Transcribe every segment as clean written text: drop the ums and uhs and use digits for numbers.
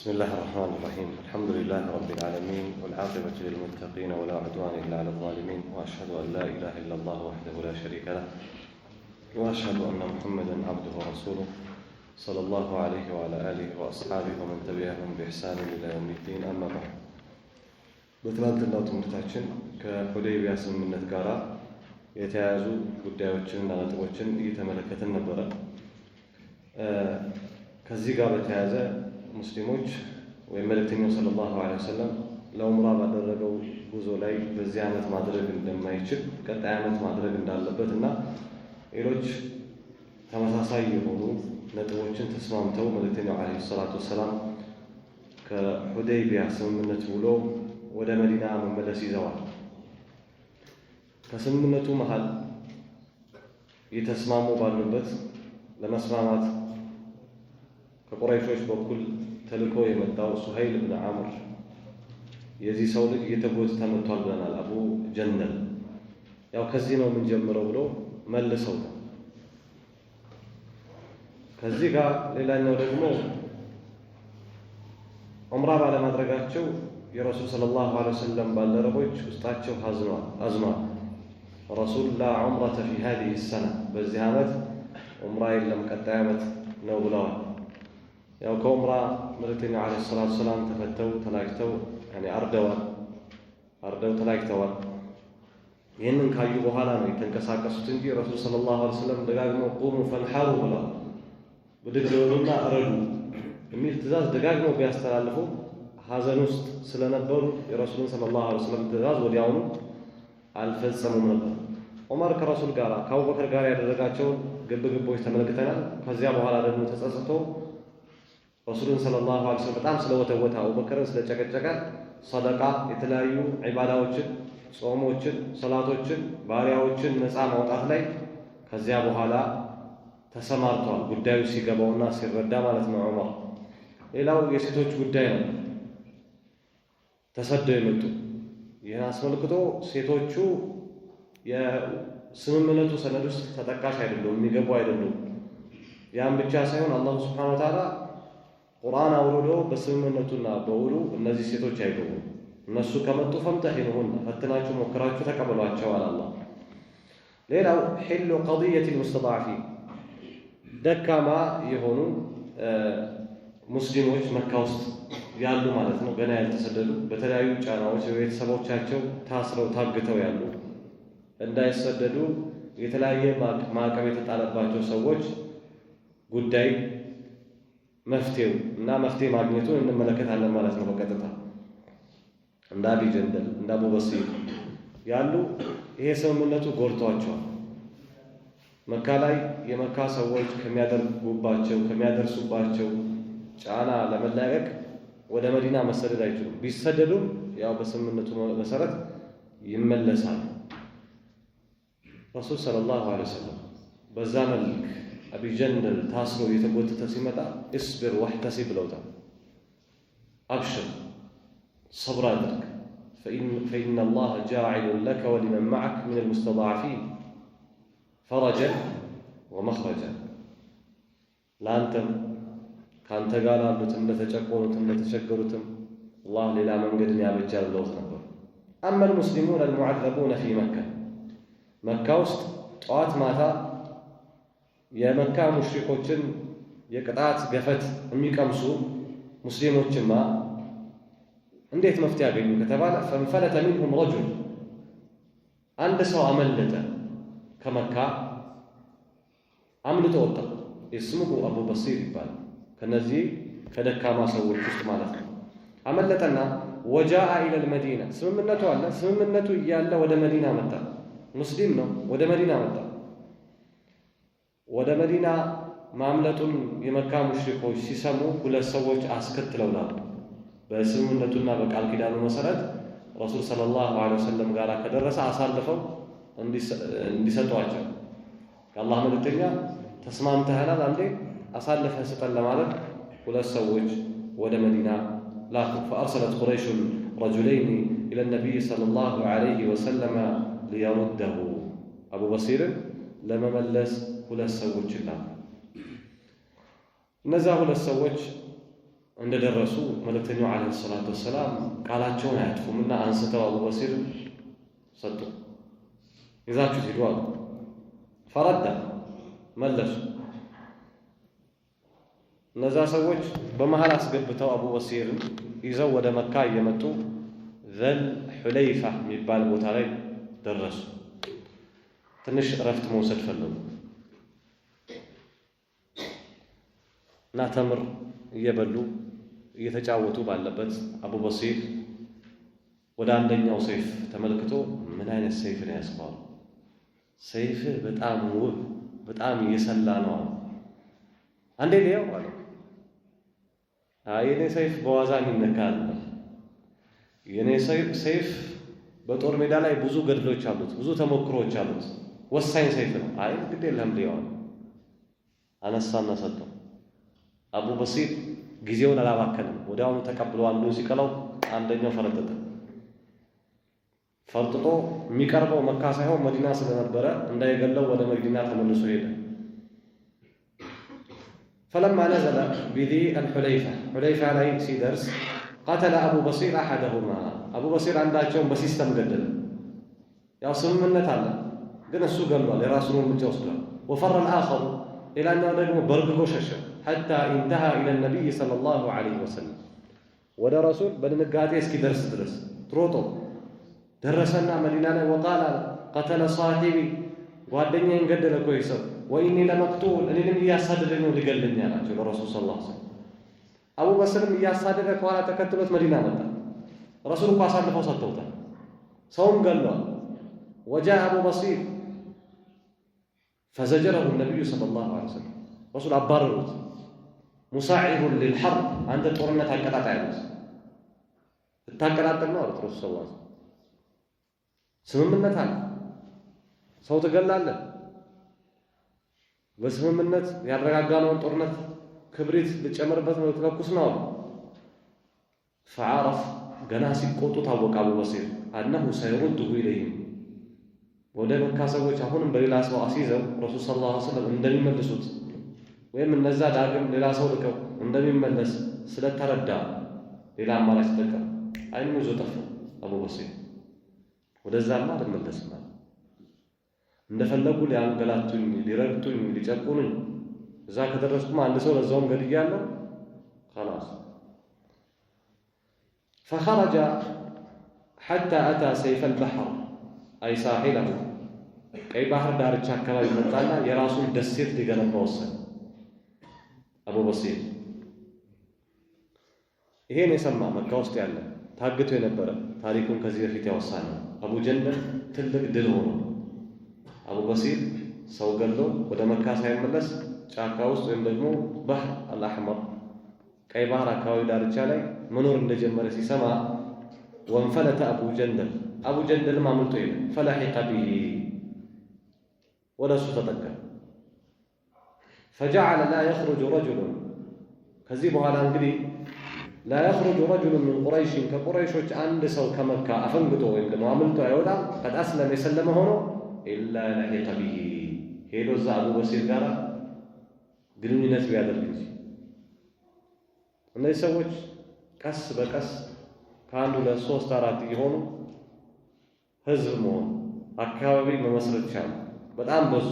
بسم الله الرحمن الرحيم. الحمد لله رب العالمين والعاقبة للمتقين ولا عدوان إلا على الظالمين، وأشهد أن لا إله إلا الله وحده لا شريك له، وأشهد أن محمدا عبده ورسوله صلى الله عليه وعلى آله وأصحابه ومن تبعهم بإحسان إلى يوم الدين. أما بعد، በትናንትናው ትምህርታችን ከሁዴይቢያ ስምምነት ጋር የተያያዙ ጉዳዮችንና ነጥቦችን እየተመለከትን ነበረ። ከዚህ ጋር በተያያዘ ሙስሊሞች ወይም መልእክተኛው ሰለላሁ ዐለይሂ ወሰለም ለዑምራ ባደረገው ጉዞ ላይ በዚህ ዓመት ማድረግ እንደማይችል ቀጣይ ዓመት ማድረግ እንዳለበት እና ሌሎች ተመሳሳይ የሆኑ ነጥቦችን ተስማምተው መልእክተኛው ዐለይሂ ሰላቱ ወሰላም ከሁዴይቢያ ስምምነት ውሎ ወደ መዲና መመለስ ይዘዋል። ከስምምነቱ መሃል የተስማሙ ባሉበት ለመስማማት ከቁረይሾች በኩል ተልኮ የመጣው ሱሀይል ብን ዓምር የዚህ ሰው ልጅ እየተጎተተ መጥቷል ብለናል። አቡ ጀነል ያው ከዚህ ነው የምንጀምረው ብሎ መልሰውታል። ከዚህ ጋር ሌላኛው ደግሞ ዑምራ ባለማድረጋቸው የረሱል ሰለላሁ ዐለይሂ ወሰለም ባልደረቦች ውስጣቸው አዝኗል። ረሱል ላ ዑምረተ ፊ ሃዚሂ ሰና፣ በዚህ ዓመት ዑምራ የለም ቀጣይ ዓመት ነው ብለዋል። ያው ከዑምራ መልእክተኛው ዐለይሂ ሰላቱ ወሰላም ተፈተው ተላጭተው አርደው ተላጭተዋል። ይህንን ካዩ በኋላ ነው የተንቀሳቀሱት እንጂ ረሱል ሰለላሁ ዐለይሂ ወሰለም ደጋግመው ቁሙ ፈንሐሩ ብለዋል። ብድግ በሉና እረዱ የሚል ትእዛዝ ደጋግመው ቢያስተላልፉ ሐዘን ውስጥ ስለነበሩ የረሱልን ሰለላሁ ዐለይሂ ወሰለም ትእዛዝ ወዲያውኑ አልፈጸሙም ነበር። ዑመር ከረሱል ጋር ከአቡበከር ጋር ያደረጋቸውን ግብግቦች ተመልክተናል። ከዚያ በኋላ ደግሞ ተጸጽቶ ረሱልን ሰለላሁ ዐለይሂ ወሰለም በጣም ስለወተወተ አቡበከርን ስለጨቀጨቀ ሰደቃ፣ የተለያዩ ዒባዳዎችን፣ ጾሞችን፣ ሰላቶችን፣ ባሪያዎችን ነፃ ማውጣት ላይ ከዚያ በኋላ ተሰማርቷል። ጉዳዩ ሲገባውና ሲረዳ ማለት ነው ዑመር። ሌላው የሴቶች ጉዳይ ነው። ተሰደው የመጡ ይህን አስመልክቶ ሴቶቹ የስምምነቱ ሰነድ ውስጥ ተጠቃሽ አይደሉም፣ የሚገቡ አይደሉም። ያን ብቻ ሳይሆን አላሁ ሱብሓነሁ ወተዓላ ቁርአን አውርዶ በስምምነቱና በውሉ እነዚህ ሴቶች አይገቡም። እነሱ ከመጡ ፈምተሂኑሁን፣ ፈትናችሁ ሞክራችሁ ተቀበሏቸው አለ አላህ። ሌላው ሒሉ ቀድየት ልሙስተድዓፊን፣ ደካማ የሆኑ ሙስሊሞች መካ ውስጥ ያሉ ማለት ነው፣ ገና ያልተሰደዱ በተለያዩ ጫናዎች በቤተሰቦቻቸው ታስረው ታግተው ያሉ እንዳይሰደዱ የተለያየ ማዕቀብ የተጣለባቸው ሰዎች ጉዳይ መፍትሄው እና መፍትሄ ማግኘቱን እንመለከታለን ማለት ነው። በቀጥታ እንደ አቢ ጀንደል እንደ አቡ በሲር ያሉ ይሄ ስምምነቱ ጎድቷቸዋል። መካ ላይ የመካ ሰዎች ከሚያደርሱባቸው ጫና ለመላቀቅ ወደ መዲና መሰደድ አይችሉም። ቢሰደዱም ያው በስምምነቱ መሰረት ይመለሳል። ረሱል ሰለላሁ ዐለይሂ ወሰለም በዛ መልክ አቢ ጀንደል ታስሮ የተጎተተ ሲመጣ እስብር ወህተሲብ ብለውታል። አብሽር፣ ሰብር አድርግ፣ ፈኢነ አላህ ጃዒሉን ለከ ወሊመን መዐክ ሚነል ሙስተድዓፊን ፈረጀን ወመኽረጀን፣ ለአንተም ከአንተ ጋር ላሉትም ለተጨቆኑትም ለተቸገሩትም አላህ ሌላ መንገድን ያበጃል ብለውት ነበር። አማ አልሙስሊሙን አልሙዐዘቡነ ፊ መካ፣ መካ ውስጥ ጠዋት ማታ የመካ ሙሽሪኮችን የቅጣት ገፈት የሚቀምሱ ሙስሊሞችማ እንዴት መፍትሄ ያገኙ ከተባለ ፈንፈለተ ሚንሁም ረጁል፣ አንድ ሰው አመለጠ ከመካ አምልጦ ወጣ። እስሙሁ አቡ በሲር ይባላል። ከነዚህ ከደካማ ሰዎች ውስጥ ማለት ነው። አመለጠና ወጃአ ኢለል መዲና፣ ስምምነቱ አለ። ስምምነቱ እያለ ወደ መዲና መጣ። ሙስሊም ነው፣ ወደ መዲና መጣ። ወደ መዲና ማምለጡን የመካ ሙሽሪኮች ሲሰሙ ሁለት ሰዎች አስከትለው ላሉ። በስምምነቱና በቃል ኪዳኑ መሰረት ረሱል ሰለላሁ ዐለይሂ ወሰለም ጋር ከደረሰ አሳልፈው እንዲሰጧቸው ከአላህ መልእክተኛ ተስማምተናል፣ አንዴ አሳልፈህ ስጠን ለማለት ሁለት ሰዎች ወደ መዲና ላኩ። ፈአርሰለት ቁረይሹን ረጁለይኒ ኢለ ነቢይ ሰለላሁ ዐለይሂ ወሰለም ሊየሩደሁ፣ አቡ በሲርን ለመመለስ ሁለት ሰዎች ላኩ። እነዛ ሁለት ሰዎች እንደደረሱ መልእክተኛው ዓለይሂ ሰላቱ ወሰላም ቃላቸውን አያጥፉምና አንስተው አቡ በሲር ሰጡ። ይዛችሁት ሂዱ አሉ። ፈረዳ መለሱ። እነዛ ሰዎች በመሃል አስገብተው አቡ በሲርን ይዘው ወደ መካ እየመጡ ዘል ሑለይፋ የሚባል ቦታ ላይ ደረሱ። ትንሽ እረፍት መውሰድ ፈለጉ እና ተምር እየበሉ እየተጫወቱ ባለበት አቡ በሲር ወደ አንደኛው ሰይፍ ተመልክቶ ምን አይነት ሰይፍ ነው ያስባሉ? ሰይፍ በጣም ውብ በጣም የሰላ ነው። አንዴ ነው አለ። የኔ ሰይፍ በዋዛ የሚነካ አይደለም። የኔ ሰይፍ በጦር ሜዳ ላይ ብዙ ገድሎች አሉት፣ ብዙ ተሞክሮች አሉት። ወሳኝ ሰይፍ ነው። አይ ግድ የለም ሊሆን አነሳና ሰጠው። አቡ በሲር ጊዜውን አላባከንም። ወዲያውኑ ተቀብሎ አንዱን ሲቀለው አንደኛው ፈረጠጠ። ፈርጥጦ የሚቀርበው መካ ሳይሆን መዲና ስለነበረ እንዳይገለው ወደ መዲና ተመልሶ ሄደ። فلما نزل بذي الحليفة حليفة ላይ ሲደርስ قتل أبو بصير أحدهما أبو بصير አንዳቸውን በሲስተም ገደለ። ያው ስምምነት አለ ግን እሱ ገሏል፣ የራሱን እርምጃ ወስዷል። وفر الآخر ሌላኛው ደግሞ በርግጎ ሸሸ። حتى انتهى إلى النبي صلى الله عليه وسلم ወደ ረሱል በድንጋጤ እስኪደርስ ድረስ ትሮጦ ደረሰና መዲና ላይ وقال قتل صاحبي ጓደኛዬን ገደለ እኮ ይህ ሰው ወይኔ ለመቅቱል እኔንም እያሳደደኝ ነው ሊገለኝ አላቸው ለረሱል ሰለላሁ ዐለይሂ ወሰለም። አቡ በስርም እያሳደደ ከኋላ ተከትሎት መዲና መጣ። ረሱል እኮ አሳልፈው ሰጥተውታል፣ ሰውም ገለዋል። وجاء أبو بصير فزجره النبي صلى الله عليه وسلم رسول أبارروت مساعد للحرب عند ጦርነት አቀጣጣይ ነው ተታቀጣጠል ነው ረሱል ሰለላሁ ዐለይሂ ወሰለም። ስምምነት አለ፣ ሰው ትገላለህ። በስምምነት ያረጋጋነውን ጦርነት ክብሪት ልጨምርበት ነው ተለኩስ ነው። فعرف ገና ሲቆጡ ታወቀ አቡ በሲር أنه سيرده إليهم ወደ መካ ሰዎች አሁንም በሌላ ሰው አስይዘው ረሱል ሰለላሁ ዐለይሂ ወሰለም እንደሚመልሱት ወይም እነዛ ዳግም ሌላ ሰው ልከው እንደሚመለስ ስለተረዳ ሌላ አማራጭ ተጠቀም። አይኑ ይዞ ጠፋ አቡ በሲር። ወደዛማ አልመለስም አለ። እንደፈለጉ ሊያንገላቱኝ፣ ሊረግጡኝ፣ ሊጨቁኑኝ እዛ ከደረስኩማ አንድ ሰው ለዛውም ገድያለሁ خلاص فخرج حتى أتى سيف البحر أي ساحله ቀይ ባህር ዳርቻ አካባቢ መጣና የራሱን ደሴት ሊገነባ ወሰነ አቡ በሲር። ይሄን የሰማ መካ ውስጥ ያለ ታግቶ የነበረ ታሪኩን ከዚህ በፊት ያወሳነ አቡ ጀንደል ትልቅ ድል ሆኖ አቡ በሲር ሰው ገሎ ወደ መካ ሳይመለስ ጫካ ውስጥ ወይም ደግሞ ባህር አልአህመር ቀይ ባህር አካባቢ ዳርቻ ላይ መኖር እንደጀመረ ሲሰማ ወንፈለተ አቡ ጀንደል ማምልጦ ሄደ። ፈለሒቀ ቢሂ ወደ እሱ ተጠጋ። فجعل لا يخرج رجل ከዚህ በኋላ እንግዲህ لا يخرج رجل من قريش ከቁረይሾች አንድ ሰው ከመካ አፈንግጦ ወይም ደግሞ አምልጦ አይወጣም قد أسلم የሰለመ ሆኖ إلا لحق به ሄዶ እዛ አቡ በሲር ጋር ግንኙነት ቢያደርግ እንጂ። እነዚህ ሰዎች ቀስ በቀስ ከአንድ ሁለት ሶስት አራት እየሆኑ ህዝብ መሆን አካባቢ መመስረት ቻሉ። በጣም በዙ።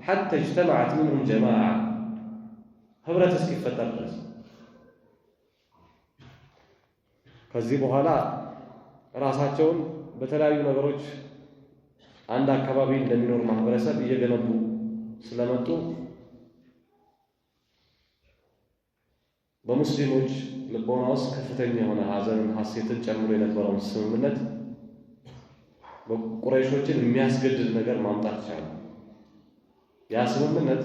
حتى اجتمعت منهم جماعة ህብረት እስኪፈጠር ድረስ። ከዚህ በኋላ ራሳቸውን በተለያዩ ነገሮች አንድ አካባቢ እንደሚኖር ማህበረሰብ እየገነቡ ስለመጡ በሙስሊሞች ልቦና ውስጥ ከፍተኛ የሆነ ሐዘንን ሐሴትን ጨምሮ የነበረውን ስምምነት በቁረይሾችን የሚያስገድድ ነገር ማምጣት ቻሉ። ያ ስምምነት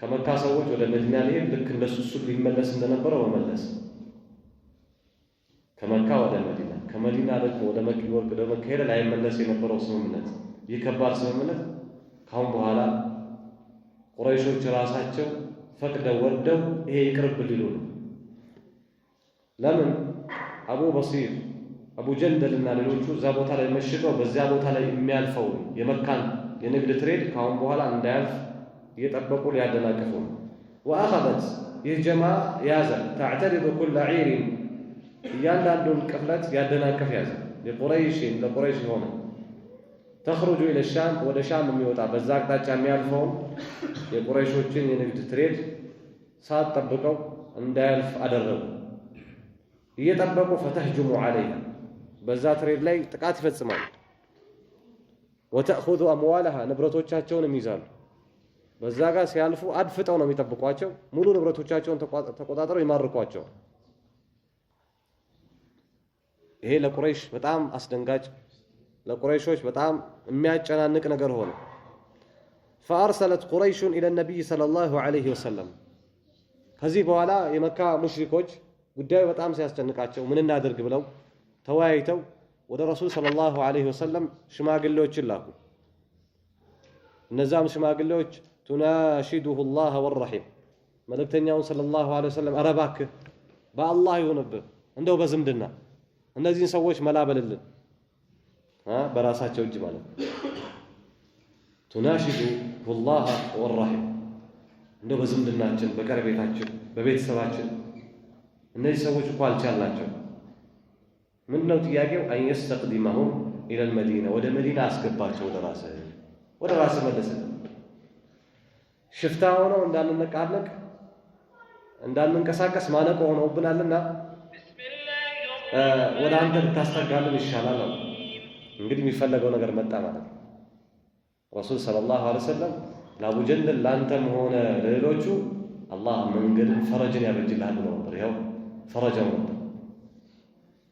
ከመካ ሰዎች ወደ መዲና ሊሄድ ልክ እንደሱ ሊመለስ እንደነበረው መመለስ፣ ከመካ ወደ መዲና፣ ከመዲና ደግሞ ወደ መካ ሄደ ላይመለስ የነበረው ስምምነት። ይህ ከባድ ስምምነት ካሁን በኋላ ቁረይሾች ራሳቸው ፈቅደው ወደው ይሄ ይቅርብ ሊሉ ነው። ለምን አቡ በሲር አቡ ጀንደልና ሌሎቹ እዛ ቦታ ላይ መሽገው በዚያ ቦታ ላይ የሚያልፈው የመካን የንግድ ትሬድ ካሁን በኋላ እንዳያልፍ እየጠበቁ ሊያደናቅፉ ነው። ወአኸበት يهجما يازل تعترض كل عير ياندون قفلت يادنا كف يازل لقريش هنا تخرج إلى الشام ولا شام يوطا بزاك تاچ የሚያልፈውን የቁረይሾችን የንግድ ትሬድ ሳትጠብቀው እንዳያልፍ አደረጉ እየጠበቁ فتهجم عليها በዛ ትሬድ ላይ ጥቃት ይፈጽማሉ وتأخذ أموالها ንብረቶቻቸውን ይይዛሉ በዛ ጋር ሲያልፉ አድፍጠው ነው የሚጠብቋቸው ሙሉ ንብረቶቻቸውን ተቆጣጥረው ይማርኳቸው ይሄ ለቁረይሽ በጣም አስደንጋጭ ለቁረይሾች በጣም የሚያጨናንቅ ነገር ሆነ فأرسلت قريش إلى النبي صلى الله عليه وسلم ከዚህ በኋላ የመካ ሙሽሪኮች ጉዳዩ በጣም ሲያስጨንቃቸው ምን እናደርግ ብለው ተወያይተው ወደ ረሱል ሰለላሁ ዐለይሂ ወሰለም ሽማግሌዎችን ላኩ እነዛም ሽማግሌዎች تناشده الله والرحيم መልእክተኛውን ሰለላሁ ዐለይሂ ወሰለም አረባክ በአላህ ይሁንብህ እንደው በዝምድና እነዚህን ሰዎች መላበልልን በራሳቸው እጅ ማለት تناشده الله والرحيم እንደው በዝምድናችን በቀረቤታችን በቤተሰባችን እነዚህ ሰዎች እኮ አልቻልናቸው ምንድነው ጥያቄው أن يستقدمهم إلى المدينة ወደ መዲና አስገባቸው ወደ ራስህ መልሰህ ሽፍታ ሆነው እንዳንነቃነቅ እንዳንንቀሳቀስ ማነቆ ሆነውብናልና ወደ አንተ ብታስተጋልን ይሻላል ነው እንግዲህ የሚፈለገው ነገር መጣ ማለት ነው ረሱል ሰለላሁ ዐለይሂ ወሰለም ለአቡ ጀንደል ላንተም ሆነ ለሌሎቹ አላህ መንገድን ፈረጅን ያበጅልሃል ብለው ነበር ይኸው ፈረጃው ነበር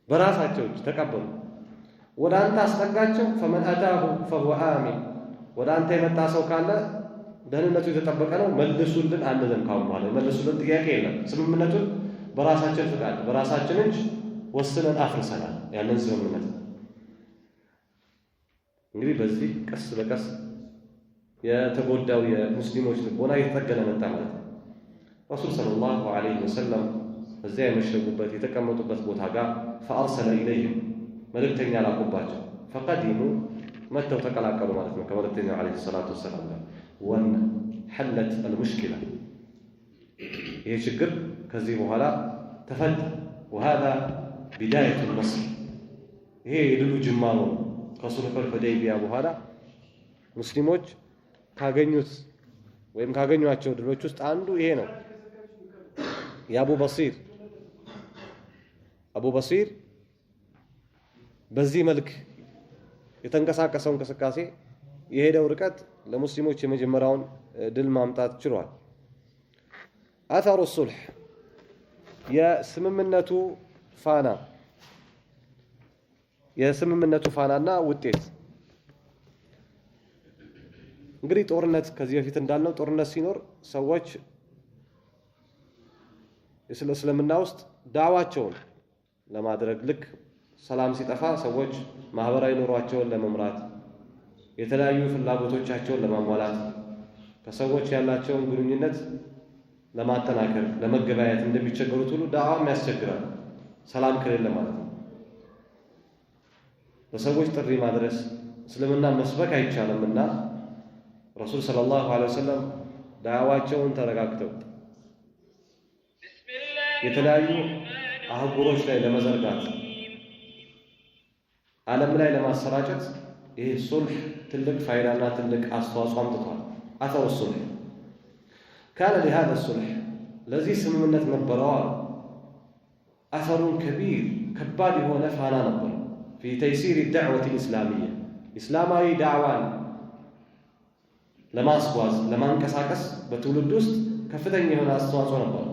በራሳቸው ተቀበሉ ወደ አንተ አስጠጋቸው فمن أتاه فهو آمن ወደ አንተ የመጣ ሰው ካለ ደህንነቱ የተጠበቀ ነው መልሱልን አንደን ካው ማለት መልሱልን ጥያቄ የለም ስምምነቱን በራሳችን ፍቃድ በራሳችን እጅ ወስነን አፍርሰናል ያንን ስምምነት እንግዲህ በዚህ ቀስ በቀስ የተጎዳው የሙስሊሞች ልቦና እየተጠገነ መጣ ማለት ነው ረሱል ሰለላሁ ዐለይሂ ወሰለም እዚያ የመሸጉበት የተቀመጡበት ቦታ ጋር فأرسل إليهم መልእክተኛ ላኩባቸው فقدموا መተው ተቀላቀሉ ማለት ነው ከመልእክተኛው ዐለይሂ ሰላቱ ወሰላም ጋር وحلت المشكلة هي ችግር ከዚህ በኋላ ተፈታ وهذا بداية النصر ይሄ የድሉ ጅማሮ ከሱልሑል ሁደይቢያ በኋላ ሙስሊሞች ካገኙት ወይም ካገኙአቸው ድሎች ውስጥ አንዱ ይሄ ነው አቡ በሲር በዚህ መልክ የተንቀሳቀሰው እንቅስቃሴ የሄደው ርቀት ለሙስሊሞች የመጀመሪያውን ድል ማምጣት ችሏል አثر الصلح የስምምነቱ ፋናና ውጤት እንግዲህ ጦርነት ከዚህ በፊት እንዳልነው ጦርነት ሲኖር ሰዎች እስልምና ውስጥ ዳዋቸውን ለማድረግ ልክ ሰላም ሲጠፋ ሰዎች ማህበራዊ ኑሯቸውን ለመምራት የተለያዩ ፍላጎቶቻቸውን ለማሟላት ከሰዎች ያላቸውን ግንኙነት ለማጠናከር ለመገበያየት እንደሚቸገሩት ሁሉ ዳዋም ያስቸግራል ሰላም ከሌለ ማለት ነው በሰዎች ጥሪ ማድረስ እስልምና መስበክ አይቻልምና ረሱል ሰለላሁ ዐለይሂ ወሰለም ዳዋቸውን ተረጋግተው የተለያዩ አህጉሮች ላይ ለመዘርጋት ዓለም ላይ ለማሰራጨት ይሄ ሱልህ ትልቅ ፋይዳና ትልቅ አስተዋጽኦ አምጥቷል አثر الصلح كان لهذا الصلح الذي ስምምነት ነበረው أثر كبير ከባድ የሆነ ፋና ነበር في تيسير الدعوة الإسلامية إسلامي دعوان ለማስጓዝ ለማንቀሳቀስ በትውልድ ውስጥ ከፍተኛ የሆነ አስተዋጽኦ ነበር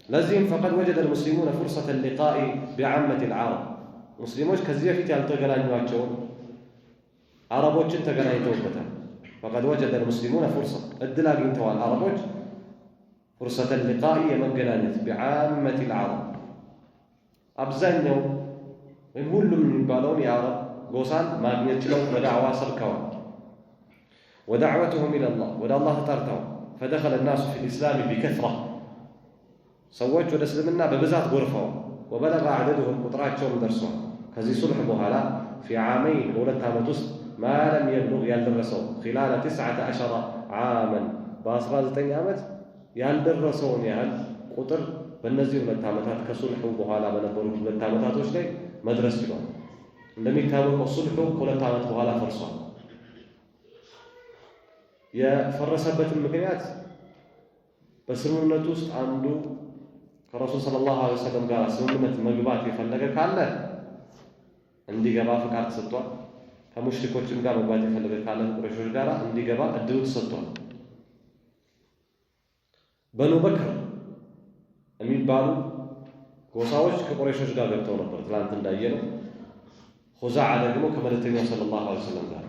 ለዚህም فقد وجد المسلمون فرصة اللقاء بعامة العرب ሙስሊሞች ከዚህ በፊት ያልተገናኙአቸው አረቦችን ተገናኝተውበታል فقد وجد المسلمون فرصة እድል አግኝተዋል አረቦች فرصة اللقاء የመገናኘት بعامة العرب አብዛኛው ወይም ሁሉም የሚባለውን የአረብ ጎሳን ማግኘት ችለው በዳዕዋ ሰብከዋል ودعوتهم إلى الله ودا الله تطرتوا فدخل الناس في الإسلام بكثرة سوّج ودسلمنا ببزات غرفة وبلغ عددهم قطراتهم درسوا كذي صلح بوهلا في عامين ولد تامتوس ما لم يبلغ يلرسوا خلال 19 عاما بأسرار 9 عامات ያልደረሰውን ያህል ቁጥር በእነዚህ 2 ዓመታት ከሱልሑ በኋላ በነበሩት 2 ዓመታቶች ላይ መድረስ ችሏል። እንደሚታወቀው ሱልሑ ከ2 ዓመት በኋላ ፈርሷል። የፈረሰበትን ምክንያት በስምምነቱ ውስጥ አንዱ ከረሱል ሰለላሁ ዐለይሂ ወሰለም ጋር ስምምነት መግባት የፈለገ ካለ እንዲገባ ፍቃድ ተሰጥቷል። ከሙሽሪኮችም ጋር መግባት የፈለገ ካለ ቁረይሾች ጋር እንዲገባ እድሉ ተሰጥቷል። በኑ በክር የሚባሉ ጎሳዎች ከቁረይሾች ጋር ገብተው ነበር ትላንት እንዳየነው። ኹዛዓ ደግሞ ከመልእክተኛው ሰለላሁ ዐለይሂ ወሰለም ጋር።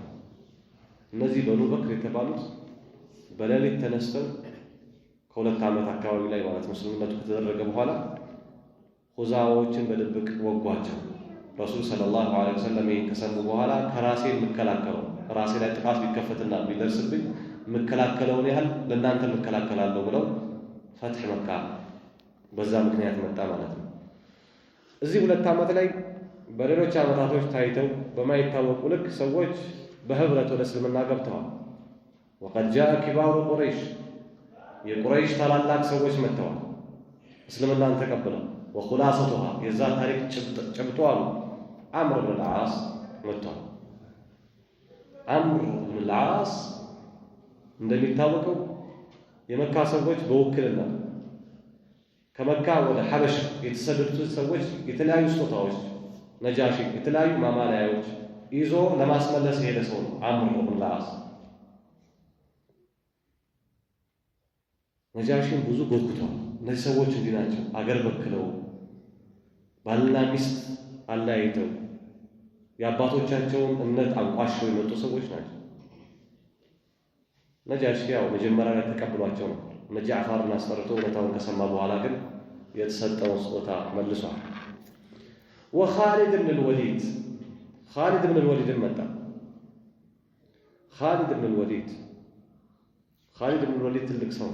እነዚህ በኑ በክር የተባሉት በሌሊት ተነስተው ከ2 ዓመት አካባቢ ላይ ማለት ሙስሊምነቱ ከተደረገ በኋላ ኹዛዓዎችን በድብቅ ወጓቸው። ረሱል ሰለላሁ ዐለይሂ ወሰለም ይህን ከሰሙ በኋላ ከራሴ የምከላከለው ራሴ ላይ ጥቃት ቢከፈትና ቢደርስብኝ የምከላከለውን ያህል ለእናንተ የምከላከላለሁ ብለው ፈትሕ መካ በዛ ምክንያት መጣ ማለት ነው። እዚህ 2 ዓመት ላይ በሌሎች ዓመታቶች ታይተው በማይታወቁ ልክ ሰዎች በህብረት ወደ እስልምና ገብተዋል። ወቀድ ጃአ ኪባሩ ቁረይሽ የቁረይሽ ታላላቅ ሰዎች መጥተዋል እስልምናን ተቀብለው። ወኹላሰቱሃ የዛ ታሪክ ጭብጦ አሉ አምር ብን ልዓስ መጥተዋል። አምር ብን ልዓስ እንደሚታወቀው የመካ ሰዎች በውክልና ከመካ ወደ ሐበሻ የተሰደዱት ሰዎች የተለያዩ ስጦታዎች ነጃሺ የተለያዩ ማማለያዎች ይዞ ለማስመለስ የሄደ ሰው ነው አምር ብን ልዓስ። ነጃሺን ብዙ ጎትጉተዋል። እነዚህ ሰዎች እንዲህ ናቸው፣ አገር በክለው ባልና ሚስት አለያይተው የአባቶቻቸውን እምነት አንቋሸው የመጡ ሰዎች ናቸው። ነጃሺ ያው መጀመሪያ ላይ ተቀብሏቸው ነበር። እነ ጃዕፈርን አስጠርቶ እውነታውን ከሰማ በኋላ ግን የተሰጠውን ስጦታ መልሷል። ወኻሊድ ብን ልወሊድ ኻሊድ ብን ልወሊድ መጣ። ኻሊድ ብን ልወሊድ ትልቅ ሰው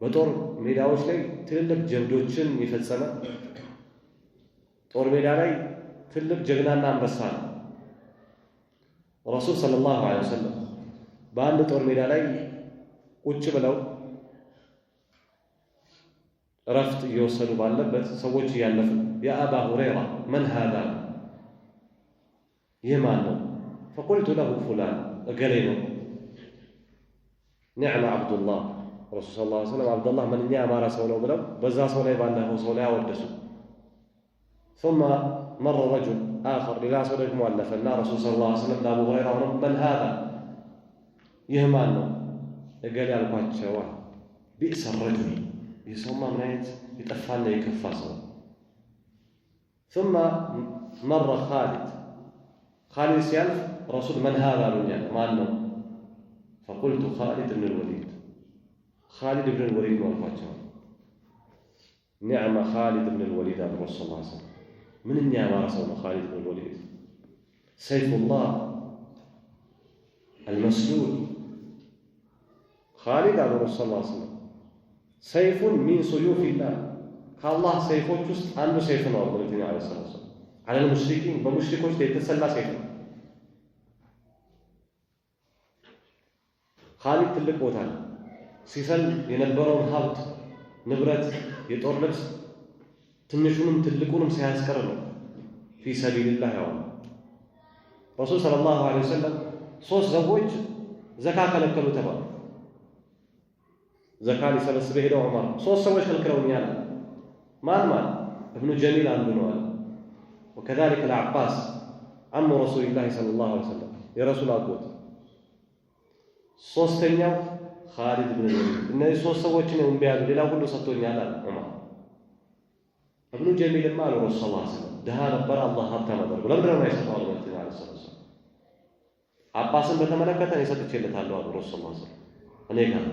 በጦር ሜዳዎች ላይ ትልልቅ ጀብዶችን የፈጸመ ጦር ሜዳ ላይ ትልቅ ጀግናና አንበሳ ነው። ረሱል ሰለላሁ ዐለይሂ ወሰለም በአንድ ጦር ሜዳ ላይ ቁጭ ብለው እረፍት እየወሰዱ ባለበት ሰዎች እያለፉ ያ አባ ሁረይራ መን ሃዛ ይህ ማን ነው? ፈቁልቱ ለሁ ፉላን እገሌ ነው። ኒዕመ ዓብዱላህ ረሱል ሰለላሁ ዐለይሂ ወሰለም አብዱላህ ምንኛ ያማረ ሰው ነው ብለው በዛ ሰው ላይ ባለፈው ሰው ላይ አወደሱ። ثم مر رجل آخر ሌላ ሰው ደግሞ አለፈና ረሱል ሰለላሁ ዐለይሂ ወሰለም ለአቡ ሁረይራ ሆነው መን ሃዛ ይህ ማን ነው? እገሌ አልኳቸው። ቢእሰ ረጁል ይህ ሰውማ ምን አይነት የጠፋና የከፋ ሰው። ثم مر خالد ሲያልፍ ረሱል መን ሃዛ አሉኛል ማን ነው? فقلت خالد بن الوليد خالد بن الوليد ነው አልኳቸው። ኒዕመ خالد بن الوليد አሉ ረሱል ሰለላሁ ዐለይሂ ወሰለም ምንኛ ያማረ ሰው ነው خالد بن الوليد። ሰይፉላህ አልመስሉል خالد አሉ ረሱል ሰለላሁ ዐለይሂ ወሰለም ሰይፉን ሚን ሱዩፊላህ ከአላህ ሰይፎች ውስጥ አንዱ ሰይፍ ነው አሉ ነብዩ ዐለይሂ ሰላቱ ወሰላም። ዐለል ሙሽሪኪን በሙሽሪኮች ላይ የተሰላ ሰይፍ ነው። ኻሊድ ትልቅ ቦታ ነው። ሲሰልም የነበረውን ሀብት ንብረት፣ የጦር ልብስ ትንሹንም ትልቁንም ሳያስቀር ነው ፊ ሰቢልላህ ያው ረሱል ሰለላሁ ዐለይሂ ወሰለም 3 ሰዎች ዘካ ከለከሉ ተባሉ። ዘካ ሊሰበስብ ሄደው ዑመር 3 ሰዎች ከልክለውኛል። ማን እብኑ ጀሚል አንዱ ነው አለ። وكذلك العباس عم رسول الله صلى الله عليه وسلم የረሱል አጎት። ሶስተኛው ኻሊድ ብን ወሊድ። እነዚህ 3 ሰዎች ነው እምቢ ያሉ፣ ሌላ ሁሉ ሰጥቶኛል አለ ዑመር። እብኑ ጀሚልማ አለ ረሱል ሰለላሁ ዐለይሂ ወሰለም ድሃ ነበር፣ አላህ ሀብታም አደረገው። ለምንድን ነው የማይሰጠው አሉ ነብዩ ዐለይሂ ሰላቱ ወሰላም። አባስን በተመለከተ እኔ ሰጥቼለታለሁ አሉ ረሱል ሰለላሁ ዐለይሂ ወሰለም እኔ ጋር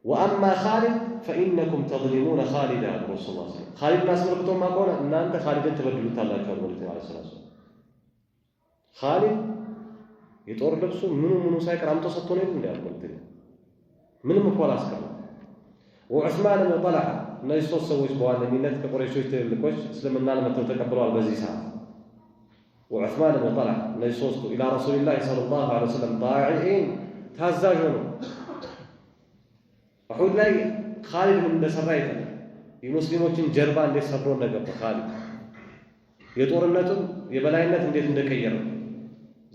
ወአማ ኻሊድ ፈኢነኩም ተዝሊሙነ ኻሊድ አሉ ረሱል ሰለላሁ ዐለይሂ ወሰለም። ኻሊድን አስመልክቶማ ከሆነ እናንተ ኻሊድን ትበድሉታላችሁ አሉ ነብዩ ዐለይሂ ሰላቱ ወሰላም። ኻሊድ የጦር ልብሱ ምኑ ሳይቀር አምጥቶ ሰጥቶ ነው እንዴ ነብዩ ምንም እኮ አላስቀረም። ወዑስማን ብን ጠልሓ እነዚህ 3 ሰዎች በዋነኝነት ከቁረይሾች ትልቆች እስልምናን መጥተው ተቀብለዋል በዚህ ሰዓት። ወዑስማን ብን ጠልሓ እነዚህ 3ቱ ኢላ ረሱሊላህ ሰለላሁ ዐለይሂ ወሰለም ጣኢዒን ታዛዥ ነው أحد لا خالد من دسرائته المسلمين جربا اللي صبرون نجب خالد يطور النتم يبلع النتم ديت ندكير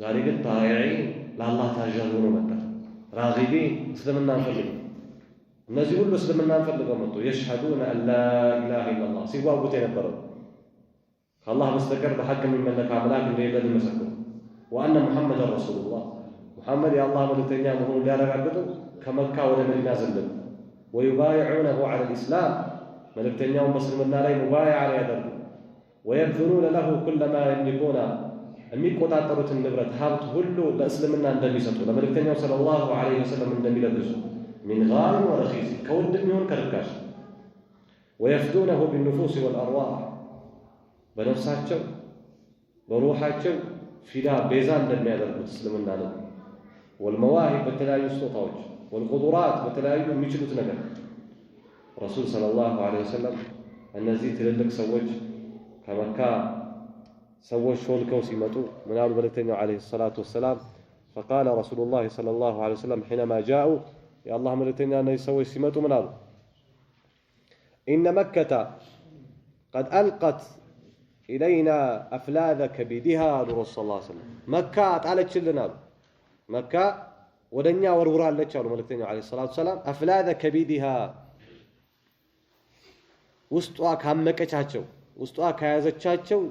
ذلك الطائعين لله تاجرون متى راغبين اسلمنا نفلق الناس يقولوا اسلمنا نفلق متى يشهدون أن لا إله إلا الله سوى أبوتين البرد الله مستكر بحق من ملك عملاك اللي يبدأ المسكر وأن محمد رسول الله محمد يا الله ملتنيا مهون لا رعبته كمكة ولا مدينة زلم ويبايعونه على الإسلام ملتنيا ومسلم النار مبايع على يده ويبذلون له كل ما يملكون የሚቆጣጠሩት ንብረት ሀብት ሁሉ ለእስልምና እንደሚሰጡ ለመልእክተኛው ሰለላሁ ዐለይሂ ወሰለም እንደሚለግሱ من غال ورخيص كودም ይሁን ከርካሽ ويفدونه بالنفوس والأرواح በነፍሳቸው በሩሃቸው ፊዳ ቤዛ እንደሚያደርጉት እስልምና ነው والمواهب በተለያዩ ስጦታዎች والقدرات በተለያዩ የሚችሉት ነገር ረሱል ሰለላሁ ዐለይሂ ወሰለም እነዚህ ትልልቅ ሰዎች ከመካ سووا شولكو سيمتو من أول بلتين عليه الصلاة والسلام فقال رسول الله صلى الله عليه وسلم حينما جاءوا يا الله بلتين أن يسوي سيمتو من أول إن مكة قد ألقت إلينا أفلاذ كبدها رسول صلى الله عليه وسلم مكة تعالى تشلنا مكة ودنيا ورورا لتشالوا بلتين عليه الصلاة والسلام أفلاذ كبدها وسطوا كهمك تشاتشوا وسطوا كهذا تشاتشوا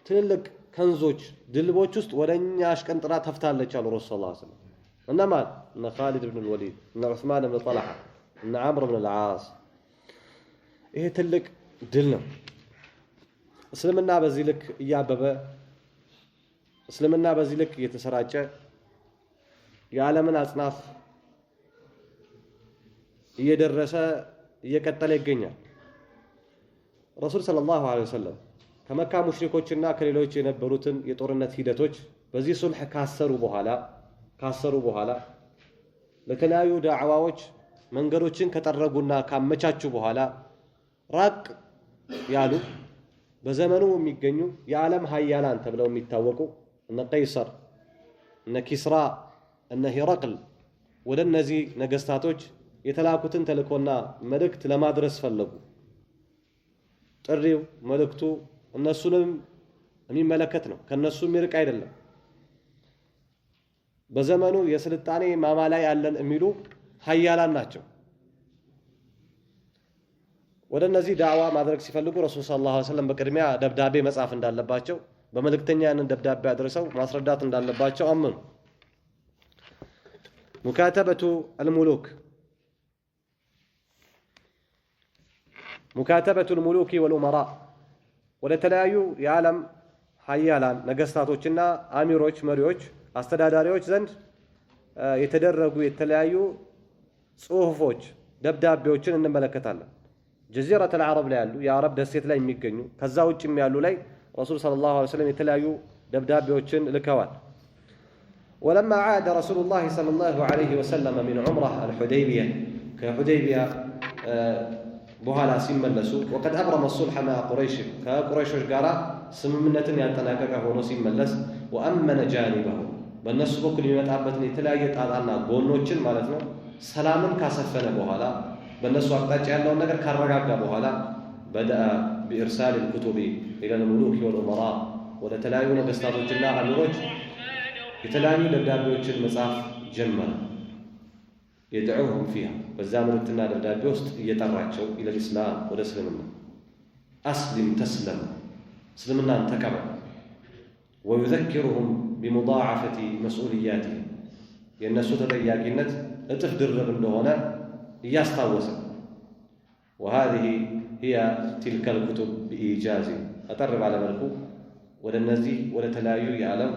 ትልልቅ ከንዞች ድልቦች ውስጥ ወደኛ አሽቀንጥራ ተፍታለች አሉ ረሱል ሰለላሁ ዐለይሂ ወሰለም እነማን እነ ኻሊድ ኢብኑ አልወሊድ እነ ዑስማን ኢብኑ ጠልሃ እነ ዐምር ኢብኑ አልዓስ ይሄ ትልቅ ድል ነው እስልምና በዚህ ልክ እያበበ እስልምና በዚህ ልክ እየተሰራጨ የዓለምን አጽናፍ እየደረሰ እየቀጠለ ይገኛል ረሱል ሰለላሁ ዐለይሂ ወሰለም ከመካ ሙሽሪኮችና ከሌሎች የነበሩትን የጦርነት ሂደቶች በዚህ ሱልህ ካሰሩ በኋላ ለተለያዩ ዳዕዋዎች መንገዶችን ከጠረጉና ካመቻቹ በኋላ ራቅ ያሉ በዘመኑ የሚገኙ የዓለም ሀያላን ተብለው የሚታወቁ እነ ቀይሰር እነ ኪስራ እነ ሂረቅል ወደ እነዚህ ነገስታቶች የተላኩትን ተልእኮና መልእክት ለማድረስ ፈለጉ ጥሪው መልእክቱ እነሱንም የሚመለከት ነው ከነሱ የሚርቅ አይደለም በዘመኑ የስልጣኔ ማማ ላይ ያለን የሚሉ ሀያላን ናቸው ወደ እነዚህ ዳዕዋ ማድረግ ሲፈልጉ ረሱል ሰለላሁ ዐለይሂ ወሰለም በቅድሚያ ደብዳቤ መጻፍ እንዳለባቸው በመልእክተኛ ያንን ደብዳቤ አድርሰው ማስረዳት እንዳለባቸው አመኑ ሙካተበቱ الملوك والأمراء ወደ ተለያዩ የዓለም ሀያላን ነገስታቶችና አሚሮች መሪዎች አስተዳዳሪዎች ዘንድ የተደረጉ የተለያዩ ጽሁፎች ደብዳቤዎችን እንመለከታለን ጀዚረተ العرب ላይ ያሉ የአረብ ደሴት ላይ የሚገኙ ከዛ ውጭም ያሉ ላይ ረሱል ሰለላሁ ዐለይሂ ወሰለም የተለያዩ ደብዳቤዎችን ልከዋል ولما عاد رسول الله صلى الله عليه وسلم من عمره الحديبية كحديبية በኋላ ሲመለሱ وقد أبرم الصلح مع قريش ከቁረይሾች ጋራ ስምምነትን ያጠናቀቀ ሆኖ ሲመለስ وأمن جانبه በእነሱ በኩል የሚመጣበትን የተለያየ ጣጣና ጎኖችን ማለት ነው ሰላምን ካሰፈነ በኋላ በእነሱ አቅጣጫ ያለውን ነገር ካረጋጋ በኋላ بدأ بإرسال الكتب إلى الملوك والأمراء ወደ ተለያዩ ነገስታቶችና አሚሮች የተለያዩ ደብዳቤዎችን መጻፍ ጀመረ يدعوهم فيها በዛምንትና ደብዳቤ ውስጥ እየጠራቸው إلى الإسلام ወደ እስልምና أسلم تسلم እስልምናን ተቀበል ويذكرهم بمضاعفة مسؤولياتهم የነሱ ተጠያቂነት እጥፍ ድርብ እንደሆነ እያስታወሰ وهذه هي تلك الكتب بإيجاز أترب على ملكو ወደ እነዚህ ወደ ተለያዩ የዓለም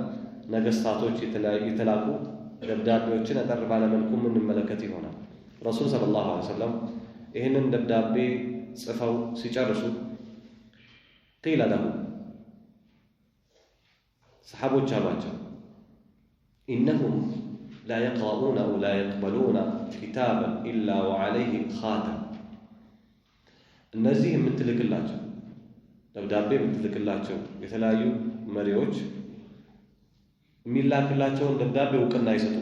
ነገስታቶች የተላኩ ደብዳቤዎችን አጠር ባለ መልኩ እንመለከት ይሆናል ረሱል ሰለላሁ ዐለይሂ ወሰለም ይህንን ደብዳቤ ጽፈው ሲጨርሱ قيل له ሰሃቦች አሏቸው إنهم لا يقرؤون أو لا يقبلون كتابا إلا وعليه خاتم እነዚህ የምትልክላቸው ደብዳቤ የምትልክላቸው የተለያዩ መሪዎች የሚላክላቸውን ደብዳቤ እውቅና አይሰጡ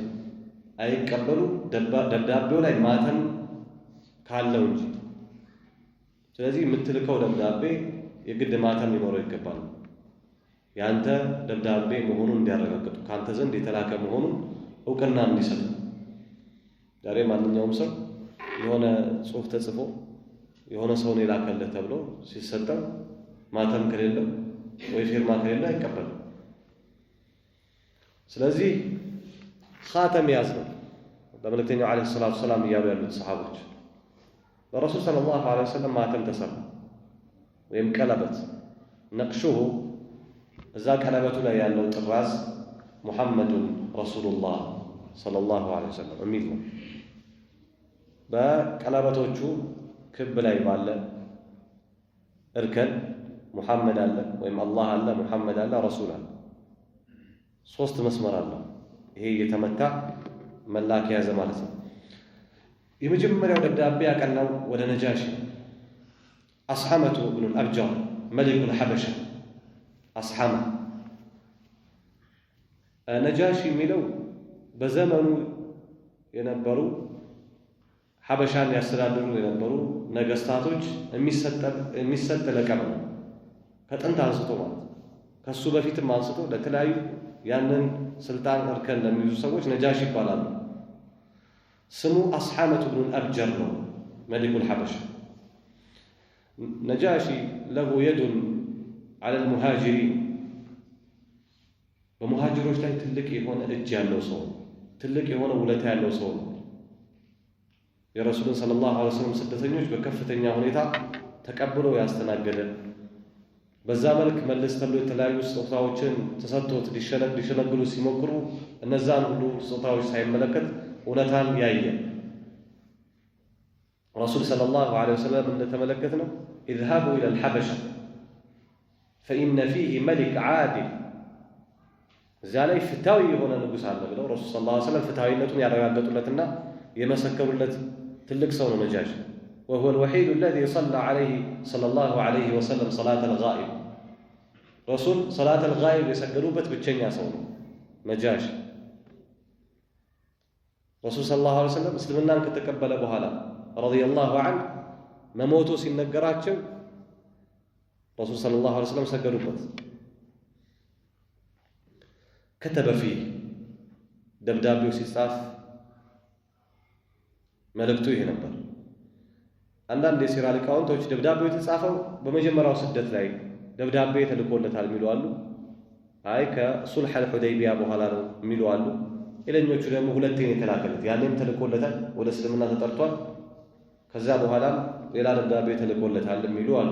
አይቀበሉ ደብዳቤው ላይ ማተም ካለው እንጂ። ስለዚህ የምትልከው ደብዳቤ የግድ ማተም ሊኖረው ይገባል። ያንተ ደብዳቤ መሆኑን እንዲያረጋግጡ ካንተ ዘንድ የተላከ መሆኑን እውቅና እንዲሰጡ። ዛሬ ማንኛውም ሰው የሆነ ጽሑፍ ተጽፎ የሆነ ሰውን የላከልህ ተብሎ ሲሰጠው ማተም ከሌለው ወይ ፊርማ ከሌለው አይቀበልም። ስለዚህ ኻተም ያዝ ነው በመልእክተኛው ዓለይሂ ሰላቱ ወሰላም እያሉ ያሉት ሰሓቦች። በረሱል ሰለላሁ ዐለይሂ ወሰለም ማተም ተሰራ ወይም ቀለበት ነቅሹሁ እዛ ቀለበቱ ላይ ያለው ጥራዝ ሙሐመዱን ረሱሉላህ ሰለላሁ ዐለይሂ ወሰለም የሚል ነው። በቀለበቶቹ ክብ ላይ ባለ እርከን ሙሐመድ አለ ወይም አላህ አለ፣ ሙሐመድ አለ፣ ረሱል አለ። ሶስት መስመር አለው። ይሄ እየተመታ መላክ ያዘ ማለት ነው። የመጀመሪያው ደብዳቤ ያቀናው ወደ ነጃሺ አስሐመቱ ብኑል አብጃር መሊኩል ሐበሻ። አስሐማ ነጃሺ የሚለው በዘመኑ የነበሩ ሐበሻን ያስተዳድሩ የነበሩ ነገስታቶች የሚሰጥ ለቀብ ነው። ከጥንት አንስቶ ማለት ከሱ በፊትም አንስቶ ለተለያዩ ያንን ስልጣን እርከን ለሚይዙ ሰዎች ነጃሺ ይባላሉ። ስሙ አስሐመቱ ብኑል አብጀር ነው። መሊኩል ሐበሻ ነጃሺ ለሁ የዱን ዐለል ሙሃጅሪን በሙሃጅሮች ላይ ትልቅ የሆነ እጅ ያለው ሰው፣ ትልቅ የሆነ ውለታ ያለው ሰው ነው። የረሱልን ሰለላሁ ዐለይሂ ወሰለም ስደተኞች በከፍተኛ ሁኔታ ተቀብሎ ያስተናገደ፣ በዛ መልክ መልስ ተብሎ የተለያዩ ስጦታዎችን ተሰጥቶት ሊሸነግሉ ሲሞክሩ እነዛን ሁሉ ስጦታዎች ሳይመለከት እውነታን ያየ ረሱል ሰለላሁ ዐለይሂ ወሰለም እንደተመለከት ነው ኢዝሃቡ ኢለል ሐበሻ ፈኢነ ፊህ መሊክ ዓዲል፣ እዚያ ላይ ፍትሃዊ የሆነ ንጉሥ አለ ብለው ረሱል ሰለላሁ ዐለይሂ ወሰለም ፍትሃዊነቱን ያረጋገጡለትና የመሰከሩለት ትልቅ ሰው ነው ነጃሺ። وهو الوحيد الذي صلى عليه صلى الله عليه وسلم صلاة الغائب، رسول صلاة الغائب يسجلوبت بتشنيا سونه نجاش. رسول صلى الله عليه وسلم اسلمنا كتقبل بهالا رضي الله عنه مموتو سينجراتشو رسول صلى الله عليه وسلم سجلوبت. كتب فيه دبدابيو سيصاف መልእክቱ ይሄ ነበር። አንዳንድ የሲራ ሊቃውንቶች ደብዳቤው የተጻፈው በመጀመሪያው ስደት ላይ ደብዳቤ ተልኮለታል የሚሉ አሉ። አይ ከሱልህ አልሁደይቢያ በኋላ ነው የሚሉ አሉ። ሌሎቹ ደግሞ ሁለቴ ነው የተላከለት። ያኔም ተልኮለታል፣ ወደ እስልምና ተጠርቷል። ከዛ በኋላም ሌላ ደብዳቤ ተልኮለታል የሚሉ አሉ።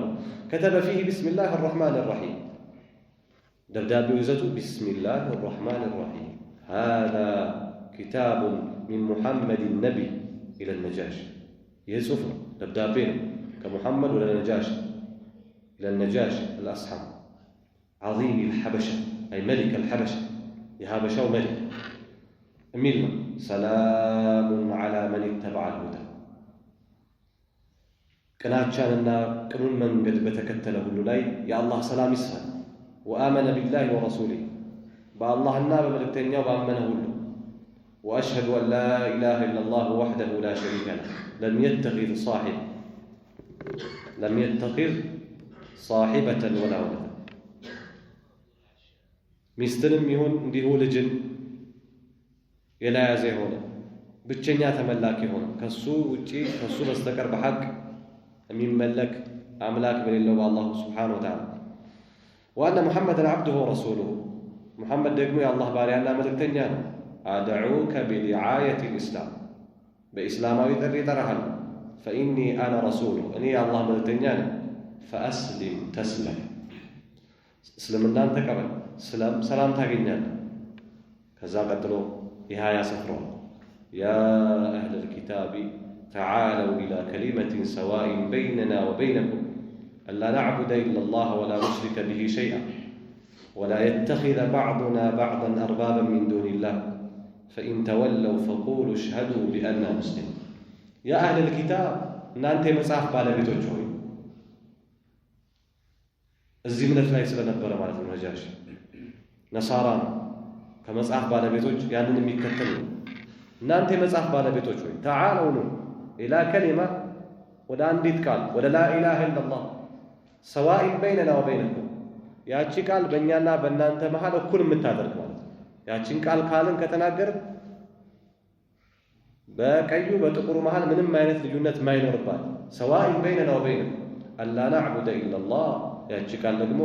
ከተበ ፊህ ቢስሚላህ አርረህማን አርረሂም፣ ደብዳቤው ይዘቱ ቢስሚላህ አርረህማን አርረሂም هذا كتاب من محمد النبي إلى النجاشي، يصف دبدابين كمحمد ولا النجاشي إلى النجاشي الأصحم عظيم الحبشة أي ملك الحبشة، يا هابشة وملك ملنا سلام على من اتبع الهدى، كانت شاننا كنون من قد بتكتله اللي يا الله سلام يسهل وآمن بالله ورسوله بالله النار ملكتنيا وآمنه له وأشهد أن لا إله إلا الله وحده لا شريك له لم يتخذ صاحبة ولا ولدا، ሚስትንም ይሁን እንዲሁ ልጅን የያዘ የሆነ ብቸኛ ተመላኪ የሆነ ከሱ ውጪ ከሱ በስተቀር በሐቅ የሚመለክ አምላክ በሌለው በአላህ ሱብሓነሁ ወተዓላ። ወአነ ሙሐመድን ዐብዱሁ ወረሱሉሁ፣ ሙሐመድ ደግሞ የአላህ ባሪያና መልእክተኛ ነው። አድዑከ ቢዲዓየት ልእስላም፣ በኢስላማዊ ጥሪ እጠራሃለሁ። ፈኢኒ አነ ረሱሉ፣ እኔ የአላህ መልእክተኛ ነኝ። ፈአስሊም ተስለም፣ እስልምናን ተቀበል፣ ሰላም ታገኛለህ። ከዛ ቀጥሎ ይህ ያሰፍረዋል። ያ አህለል ኪታቢ ተዓለው ኢላ ከሊመትን ሰዋኢን በይነና ወበይነኩም አላ ነዕቡደ ኢለላህ ወላ ኑሽሪከ ቢሂ ሸይአን ወላ የተኺዘ ባዕዱና ባዕዳን አርባበን ሚን ዱኒላህ ፈኢን ተወለው ፈቁሉ እሽሀዱ ቢአና ሙስሊሙን። ያ አህለል ኪታብ፣ እናንተ የመጽሐፍ ባለቤቶች ሆይ፣ እዚህ እምነት ላይ ስለነበረ ማለት ነው። ነጃሺ ነሳራ ነው፣ ከመጽሐፍ ባለቤቶች ያንን የሚከተል ነው። እናንተ የመጽሐፍ ባለቤቶች ሆይ ተዓለው ነው ኢላ ከሊማ ወደ አንዲት ቃል ወደ ላ ኢላሃ ኢላላህ ሰዋኢን በይነና ወበይነኩም ያቺ ቃል በእኛና በእናንተ መሃል እኩል የምታደርግ ማለት ነው። ያቺን ቃል ካልን ከተናገርን በቀዩ በጥቁሩ መሃል ምንም አይነት ልዩነት ማይኖርባት ሰዋኢን በይነና ወበይነኩም አላ ነዕቡደ ኢላላህ ያቺ ቃል ደግሞ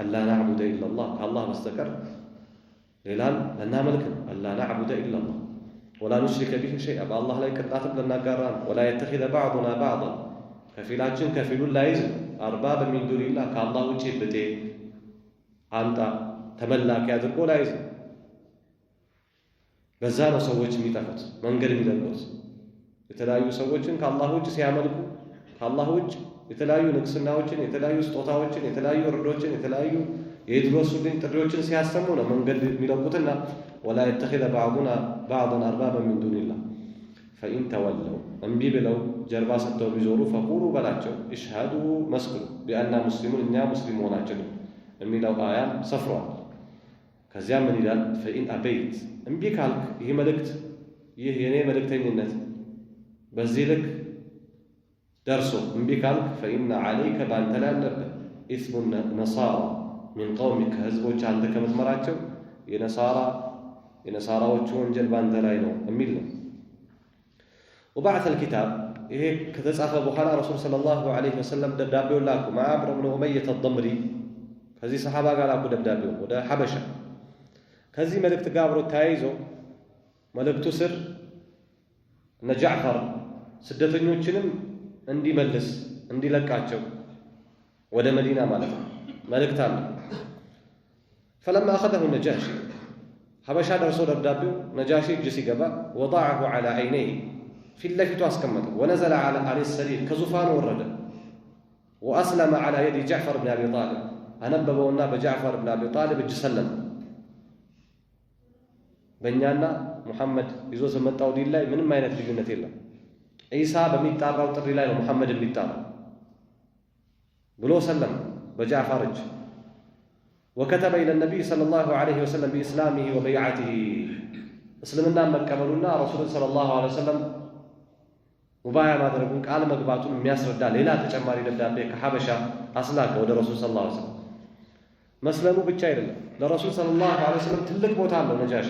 አላ ነዕቡደ ኢላላህ ከአላህ በስተቀር ሌላን ለናመልክ ነው። አላ ነዕቡደ ኢላላህ ወላ ኑሽሪከ ቢሂ ሸይአ በአላህ ላይ ቅንጣትም ልናጋራ ነው። ወላ የተኺዘ ባዕዱና ባዕዳን ከፊላችን ከፊሉን ላይዝ አርባበ ሚን ዱኒላህ ከአላህ ውጭ ብጤ አንጣ ተመላኪ አድርጎ ላይዝ። በዛ ነው ሰዎች የሚጠፉት መንገድ የሚለቁት። የተለያዩ ሰዎችን ከአላህ ውጭ ሲያመልኩ ከአላህ ውጭ የተለያዩ ንግስናዎችን፣ የተለያዩ ስጦታዎችን፣ የተለያዩ እርዶችን፣ የተለያዩ የድረሱልኝ ጥሪዎችን ሲያሰሙ ነው መንገድ የሚለቁትና ወላ የተኺዘ ባዕዱና ባዕዳን አርባበ ሚን ዱኒላህ ፈኢን ተወለው እምቢ ብለው ጀርባ ሰጥተው ቢዞሩ ፈቁሉ በላቸው እሽሃዱ መስክሩ ቢአና ሙስሊሙን እኛ ሙስሊም መሆናችን የሚለው አያም ሰፍሯል። ከዚያም ምን ይላል? ፈኢን አበይት እምቢ ካልክ ይህ መልእክት ይህ የኔ መልእክተኝነት በዚህ ልክ ደርሶ እምቢ ካልክ ፈኢነ ዐለይከ በአንተ ላይ አለብህ ኢስሙ ነሳራ ሚን ቀውሚክ ከህዝቦች አንተ ከምትመራቸው የነሳራዎቹ ወንጀል በአንተ ላይ ነው የሚል ነው። ወባዕተ ልኪታብ ይሄ ከተጻፈ በኋላ ረሱል ሰለላሁ ዐለይሂ ወሰለም ደብዳቤውን ላኩ። መዓ ዐምር ብን ኡመየተ አልደምሪ ከዚህ ሰሓባ ጋር ላኩ ደብዳቤውን ወደ ሐበሻ። ከዚህ መልእክት ጋር አብሮ ተያይዞ መልእክቱ ስር እነ ጃዕፈር ስደተኞችንም እንዲመልስ እንዲለቃቸው ወደ መዲና ማለት ነው መልእክት አለ። ፈለማ አኸዘሁ ነጃሺ ሐበሻ ደርሶ ደብዳቤው ነጃሺ እጅ ሲገባ ወضዐሁ ዐላ ዐይነይሂ ፊት ለፊቱ አስቀመጠው። ወነዘለ ዐለ ሰሪር ከዙፋኑ ወረደ። ወአስለመ ዐላ የዲ ጃዕፈር ብን አቢ ጣሊብ አነበበውና በጃዕፈር ብን አቢ ጣሊብ እጅ ሰለመ። በእኛና ሙሐመድ ይዞት በመጣው ዲን ላይ ምንም አይነት ልዩነት የለም። ዒሳ በሚጣራው ጥሪ ላይ ነው ሙሐመድ የሚጣራው ብሎ ሰለመ በጃዕፈር እጅ። ወከተበ ኢለ ነቢይ ሰለላሁ ዐለይሂ ወሰለም ቢኢስላሚሂ ወበይዓቲሂ እስልምናን መቀበሉና ረሱልን ሰለላሁ ዐለይሂ ወሰለም ሙባያ ማድረጉን ቃል መግባቱን የሚያስረዳ ሌላ ተጨማሪ ደብዳቤ ከሐበሻ አስላከ ወደ ረሱል ሰለላሁ ዐለይሂ ወሰለም። መስለሙ ብቻ አይደለም ለረሱል ሰለላሁ ዐለይሂ ወሰለም ትልቅ ቦታ አለው ነጃሺ።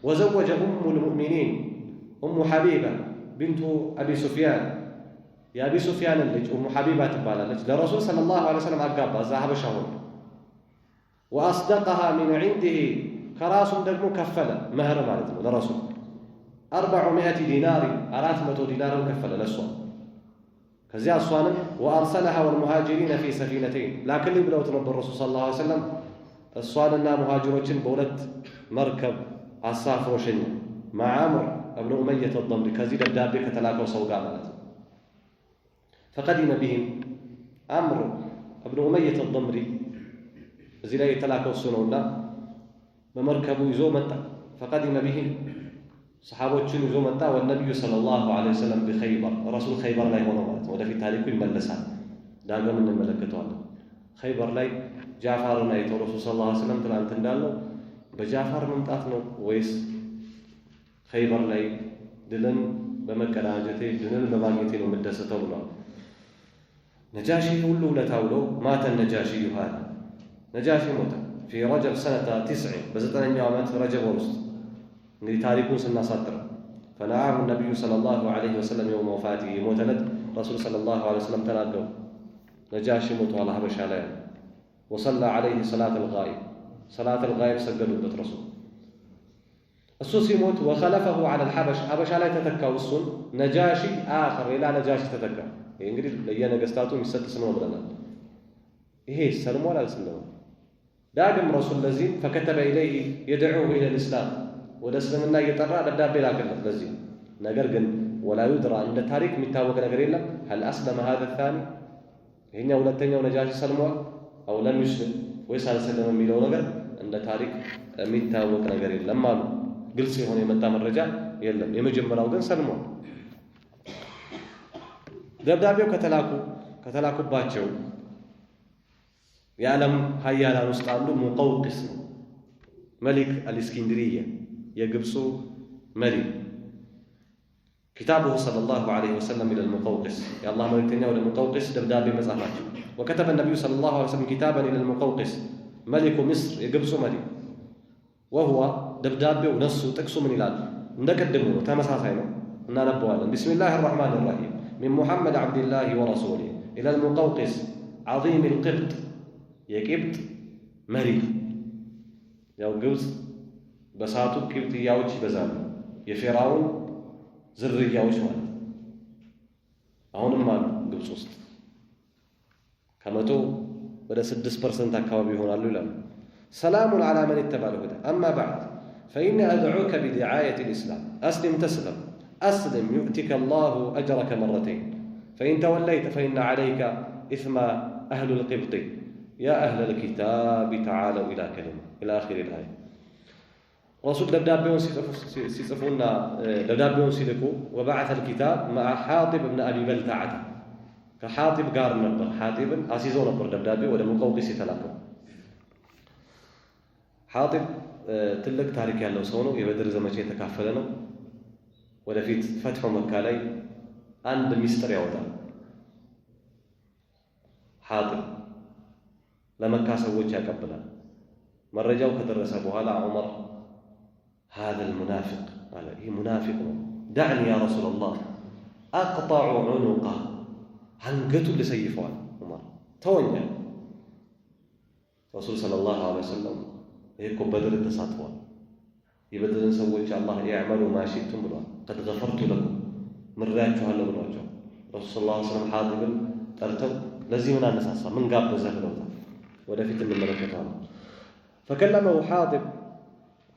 ወዘወጀ ኡሙል ሙእሚኒን ኡሙ ሐቢባ ቢንቱ አቢ ሱፊያን የአቢ ሱፊያንን ልጅ ኡሙ ሐቢባ ትባላለች ለረሱል ሰለላሁ ዐለይሂ ወሰለም አጋባ እዛ ሐበሻ ሆኖ። ወአስደቀሃ ሚን ዒንዲሂ ከራሱም ደግሞ ከፈለ መህር ማለት ነው ለረሱል 400 ዲናር 400 ዲናርን ከፈለ ለእሷ። ከዚያ እሷንም ወአርሰለሃ ወልሙሃጅሪነ ፊ ሰፊነተይን ላክልኝ ብለውት ነበር ረሱል ሰለላሁ ዐለይሂ ወሰለም። እሷንና ሙሃጅሮችን በሁለት መርከብ አሳፍሮ ሸኘ። መዓ ዐምር እብን ኡመየተ አልደምሪ ከዚህ ደብዳቤ ከተላከው ሰው ጋር ማለት ነው። ፈቀዲመ ቢሂም ዐምር እብን ኡመየተ አልደምሪ እዚህ ላይ የተላከው እሱ ነውና በመርከቡ ይዞ መጣ። ፈቀዲመ ቢሂም ሰሓቦችን ይዞ መጣ። ወነቢዩ ሰለላሁ ዐለይሂ ወሰለም ቢኸይበር ረሱል ኸይበር ላይ ሆነው ማለት ነው። ወደፊት ታሪኩ ይመለሳል፣ ዳግም እንመለከተዋለን። ኸይበር ላይ ጃዕፈርን አይተው ረሱል ሰለላሁ ዐለይሂ ወሰለም ትናንት እንዳለው በጃዕፈር መምጣት ነው ወይስ ኸይበር ላይ ድልን በመቀዳጀቴ ድልን በማግኘቴ ነው የምደሰተው ብሏል። ነጃሺ ሁሉ ውለታ ውሎ ማተ ነጃሺ ይኋል ነጃሺ ሞተ ፊ ረጀብ ሰነተ 9 በ9ኛው ዓመት ረጀብ ወር ውስጥ እንግዲህ ታሪኩን ስናሳጥር ፈነዓሁ ነቢዩ ሰለላሁ ዐለይሂ ወሰለም የውመ ወፋቲሂ የሞተ ዕለት ረሱል ሰለላሁ ዐለይሂ ወሰለም ተናገሩ ነጃሺ ሞቷል ሐበሻ ላይ። ወሰላ ዐለይሂ ሰላት አልጋኢብ ሰገዱበት ረሱል። እሱ ሲሞት ወኸለፈሁ ዐለል ሐበሻ ላይ ተተካው እሱን ነጃሺ አኸር ሌላ ነጃሺ ተተካ። ይህ እንግዲህ ለየነገስታቱ የሚሰጥ ስም ነው ብለናል። ይሄ ሰልሟል አልሰለመም? ዳግም ረሱል ለዚህ ፈከተበ ኢለይሂ የድዑሁ ኢለል ኢስላም ወደ እስልምና እየጠራ ደብዳቤ ላከለት። ለዚህ ነገር ግን ወላ ዩድራ እንደ ታሪክ የሚታወቅ ነገር የለም። ሀል አስለመ ሀዘ ታኒ ይሄኛው ሁለተኛው ነጃሺ ሰልሟል አው ለም ዩስልም ወይስ አልሰለመ የሚለው ነገር እንደ ታሪክ የሚታወቅ ነገር የለም አሉ። ግልጽ የሆነ የመጣ መረጃ የለም። የመጀመሪያው ግን ሰልሟል። ደብዳቤው ከተላኩባቸው የዓለም ሀያላን ውስጥ አንዱ ሙቀውቅስ ነው። መሊክ አልእስክንድርያ የግብፁ መሪ كتابه صلى الله عليه وسلم إلى المقوقس يا الله ملكتني ولا المقوقس دبدابي مزعماته وكتب النبي صلى الله عليه وسلم كتابا إلى المقوقس ملك مصر يقبسو ملك وهو دبدابي ونسو تكسو من الآن ندقدمه تمساسينه ننبوالا بسم الله الرحمن الرحيم من محمد عبد الله ورسوله إلى المقوقس عظيم القبط يقبط مريض يا قبط بساتو قبط ياوش بزان يفيراون ዝርያዎች ማለት አሁንም አሉ ግብጽ ውስጥ ከመቶ ወደ 6% አካባቢ ይሆናሉ ይላሉ سلام على من اتبع الهدى أما بعد فإني أدعوك بدعاية الإسلام أسلم تسلم أسلم يؤتك الله أجرك مرتين فإن توليت فإن عليك إثم أهل القبط يا أهل الكتاب تعالوا إلى كلمة إلى آخر الآية رسول دبدابيون سيصفونا دبدابيون سيلكو وبعث الكتاب مع حاطب بن أبي بلتعة كحاطب قار نبر حاطب أسيزون نبر دبدابي ولا مقوقس يتلاقوا حاطب تلك تاريخ ያለው ሰው ነው የበድር ዘመቻ የተካፈለ ነው ወደፊት ፈትሁ መካ ላይ አንድ ሚስጥር ያወጣል حاطب ለመካ ሰዎች ያቀብላል መረጃው ከደረሰ በኋላ ዑመር هذا المنافق قال إيه منافق دعني يا رسول الله أقطع عنقه هنقتل لسيفوان عمر تونيا رسول صلى الله عليه وسلم هيكو بدر التساطوان يبدل نسوي الله يعملوا ما شئتم بلوان قد غفرت لكم من راجعوا هلا بلواجعوا رسول صلى الله عليه وسلم حاضبا ترتب لازم من النساسة من قابل زهلوتا ولا في من ملكتها فكلمه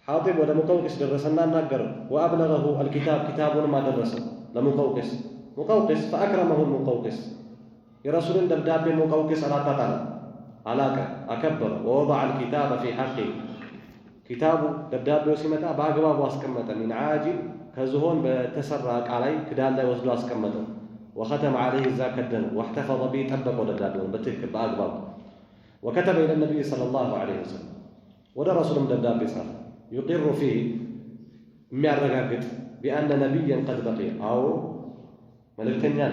حاطب ولا مقوقس درسنا ناقر وأبلغه الكتاب كتابنا ما درسه لمقوقس مقوقس فأكرمه المقوقس يا رسول دبداب مقوقس على تطال علاك أكبر ووضع الكتاب في حقه كتاب دبداب وسمته باقباب واسكمته من عاجل كزهون بتسرق عليه كدال لا يوصل اسكمته وختم عليه ذاك الدم واحتفظ به تبقى دبدابه بتلك باقباب وكتب إلى النبي صلى الله عليه وسلم وده رسول دبداب صار يقر فيه ميرغاغت بأن نبيا قد بقي أو ملكتنيا